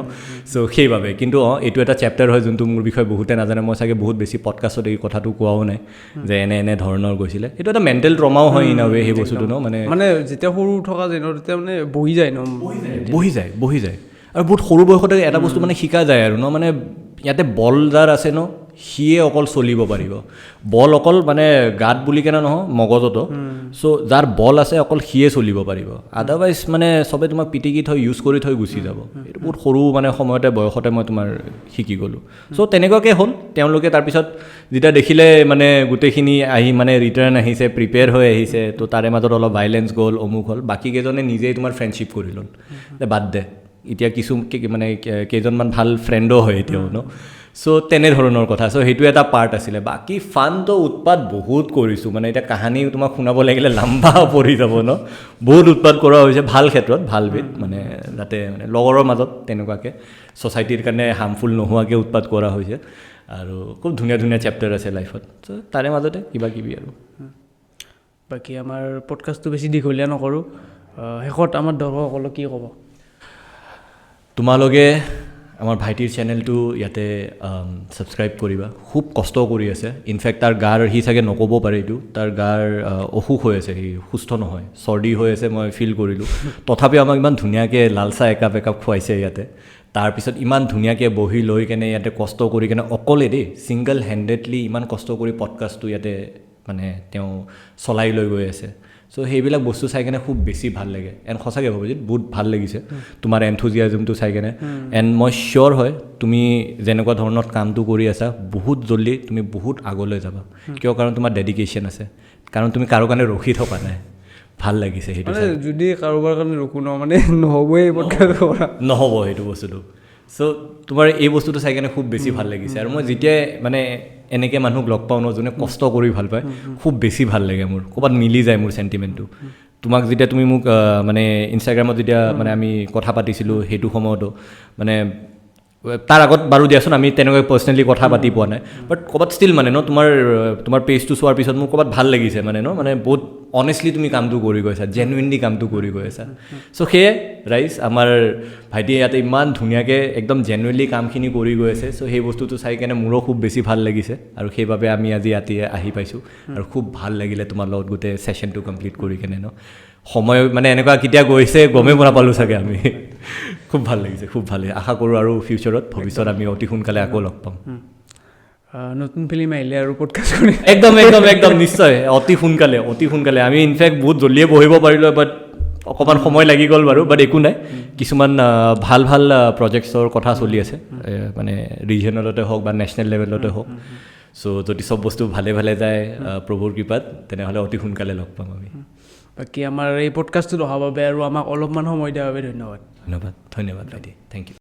চ' সেইবাবে কিন্তু এইটো এটা চেপ্টাৰ হয় যোনটো মোৰ বিষয়ে বহুতে নাজানে মই চাগে বহুত বেছি পডকাষ্টত এই কথাটো কোৱাও নাই যে এনে ধৰণৰ গৈছিলে এইটো এটা মেণ্টেল ট্ৰমাও হয় ইন আ ৱে সেই বস্তুটো ন মানে যেতিয়া সৰু থকা দিনত তেতিয়া মানে বহি যায় ন বহি যায় আৰু বহুত সৰু বয়সতে এটা বস্তু মানে শিকা যায় আৰু ন মানে ইয়াতে বল যাৰ আছে ন সিয়ে অকল চলিব পাৰিব বল অকল মানে গাত বুলি কেনে নহয় মগজতো চ' যাৰ বল আছে অকল সিয়ে চলিব পাৰিব আদাৰৱাইজ মানে চবে তোমাক পিটিকি থৈ ইউজ কৰি থৈ গুচি যাব এইটো বহুত সৰু মানে সময়তে বয়সতে মই তোমাৰ শিকি গ'লোঁ চ' তেনেকুৱাকৈ হ'ল তেওঁলোকে তাৰপিছত যেতিয়া দেখিলে মানে গোটেইখিনি আহি মানে ৰিটাৰ্ণ আহিছে প্ৰিপেয়াৰ হৈ আহিছে তো তাৰে মাজত অলপ ভাইলেঞ্চ গ'ল অমুক হ'ল বাকীকেইজনে নিজেই তোমাৰ ফ্ৰেণ্ডশ্বিপ কৰি ল'ল বাদ দে এতিয়া কিছু মানে কেইজনমান ভাল ফ্ৰেণ্ডো হয় এতিয়াও ন চ' তেনেধৰণৰ কথা চ' সেইটো এটা পাৰ্ট আছিলে বাকী ফানটো উৎপাত বহুত কৰিছোঁ মানে এতিয়া কাহানী তোমাক শুনাব লাগিলে লাম্বা পৰি যাব ন বহুত উৎপাত কৰা হৈছে ভাল ক্ষেত্ৰত ভাল বিধ মানে যাতে মানে লগৰৰ মাজত তেনেকুৱাকৈ ছ'চাইটিৰ কাৰণে হাৰ্মফুল নোহোৱাকৈ উৎপাত কৰা হৈছে আৰু খুব ধুনীয়া ধুনীয়া চেপ্টাৰ আছে লাইফত চ' তাৰে মাজতে কিবা কিবি আৰু বাকী আমাৰ পডকাষ্টটো বেছি দীঘলীয়া নকৰোঁ শেষত আমাৰ দৰ্শকসকলক কি ক'ব তোমালোকে আমাৰ ভাইটিৰ চেনেলটো ইয়াতে ছাবস্ক্ৰাইব কৰিবা খুব কষ্ট কৰি আছে ইনফেক্ট তাৰ গাৰ সি চাগে নক'ব পাৰে এইটো তাৰ গাৰ অসুখ হৈ আছে সি সুস্থ নহয় চৰ্দি হৈ আছে মই ফিল কৰিলোঁ তথাপিও আমাক ইমান ধুনীয়াকৈ লাল চাহ একাপ খুৱাইছে ইয়াতে তাৰপিছত ইমান ধুনীয়াকৈ বহি লৈ কেনে ইয়াতে কষ্ট কৰি কেনে অকলে দেই ছিংগল হেণ্ডেডলি ইমান কষ্ট কৰি পডকাষ্টটো ইয়াতে মানে তেওঁ চলাই লৈ গৈ আছে চ' সেইবিলাক বস্তু চাই কেনে খুব বেছি ভাল লাগে এণ্ড সঁচাকৈ ভাবিছোঁ বহুত ভাল লাগিছে তোমাৰ এনথুজিয়াজমটো চাই কেনে এণ্ড মই চিয়'ৰ হয় তুমি যেনেকুৱা ধৰণৰ কামটো কৰি আছা বহুত জল্দি তুমি বহুত আগলৈ যাবা কিয় কাৰণ তোমাৰ ডেডিকেশ্যন আছে কাৰণ তুমি কাৰো কাৰণে ৰখি থকা নাই ভাল লাগিছে সেইটো যদি কাৰোবাৰ কাৰণে ৰখো ন মানে নহ'বই নহ'ব সেইটো বস্তুটো চ' তোমাৰ এই বস্তুটো চাই কেনে খুব বেছি ভাল লাগিছে আৰু মই যেতিয়াই মানে এনেকৈ মানুহক লগ পাওঁ ন যোনে কষ্ট কৰি ভাল পায় খুব বেছি ভাল লাগে মোৰ ক'ৰবাত মিলি যায় মোৰ চেণ্টিমেণ্টটো তোমাক যেতিয়া তুমি মোক মানে ইনষ্টাগ্ৰামত যেতিয়া মানে আমি কথা পাতিছিলোঁ সেইটো সময়তো মানে তাৰ আগত বাৰু দিয়াচোন আমি তেনেকৈ পাৰ্চনেলি কথা পাতি পোৱা নাই বাট ক'ৰবাত ষ্টিল মানে ন তোমাৰ পেজটো চোৱাৰ পিছত মোৰ ক'ৰবাত ভাল লাগিছে মানে ন মানে বহুত অনেষ্টলি তুমি কামটো কৰি গৈ আছা জেনুইনলি কামটো কৰি গৈ আছা চ' সেয়ে ৰাইজ আমাৰ ভাইটিয়ে ইয়াতে ইমান ধুনীয়াকৈ একদম জেনুইনলি কামখিনি কৰি গৈ আছে চ' সেই বস্তুটো চাই কেনে মোৰো খুব বেছি ভাল লাগিছে আৰু সেইবাবে আমি আজি ইয়াতে আহি পাইছোঁ আৰু খুব ভাল লাগিলে তোমাৰ লগত গোটেই ছেশ্যনটো কমপ্লিট কৰি কেনে ন সময় মানে এনেকুৱা কেতিয়া গৈছে গমেই নাপালোঁ চাগে আমি খুব ভাল লাগিছে খুব ভাল লাগিছে আশা কৰোঁ আৰু ফিউচাৰত ভৱিষ্যত আমি অতি সোনকালে আকৌ লগ পাম নতুন ফিল্ম আহিলে আৰু পডকাষ্ট কৰি একদম নিশ্চয় অতি সোনকালে আমি ইনফেক্ট বহুত জল্দিয়ে বহিব পাৰিলোঁ বাট অকণমান সময় লাগি গ'ল বাৰু বাট একো নাই কিছুমান ভাল প্ৰজেক্টছৰ কথা চলি আছে মানে ৰিজনেলতে হওক বা নেশ্যনেল লেভেলতে হওক চ' যদি চব বস্তু ভালে যায় প্ৰভুৰ কৃপাত তেনেহ'লে অতি সোনকালে লগ পাম আমি বাকী আমাৰ এই পডকাষ্টটোত অহাৰ বাবে আৰু আমাক অলপমান সময় দিয়াৰ বাবে ধন্যবাদ ধন্যবাদ ভাইটি থেংক ইউ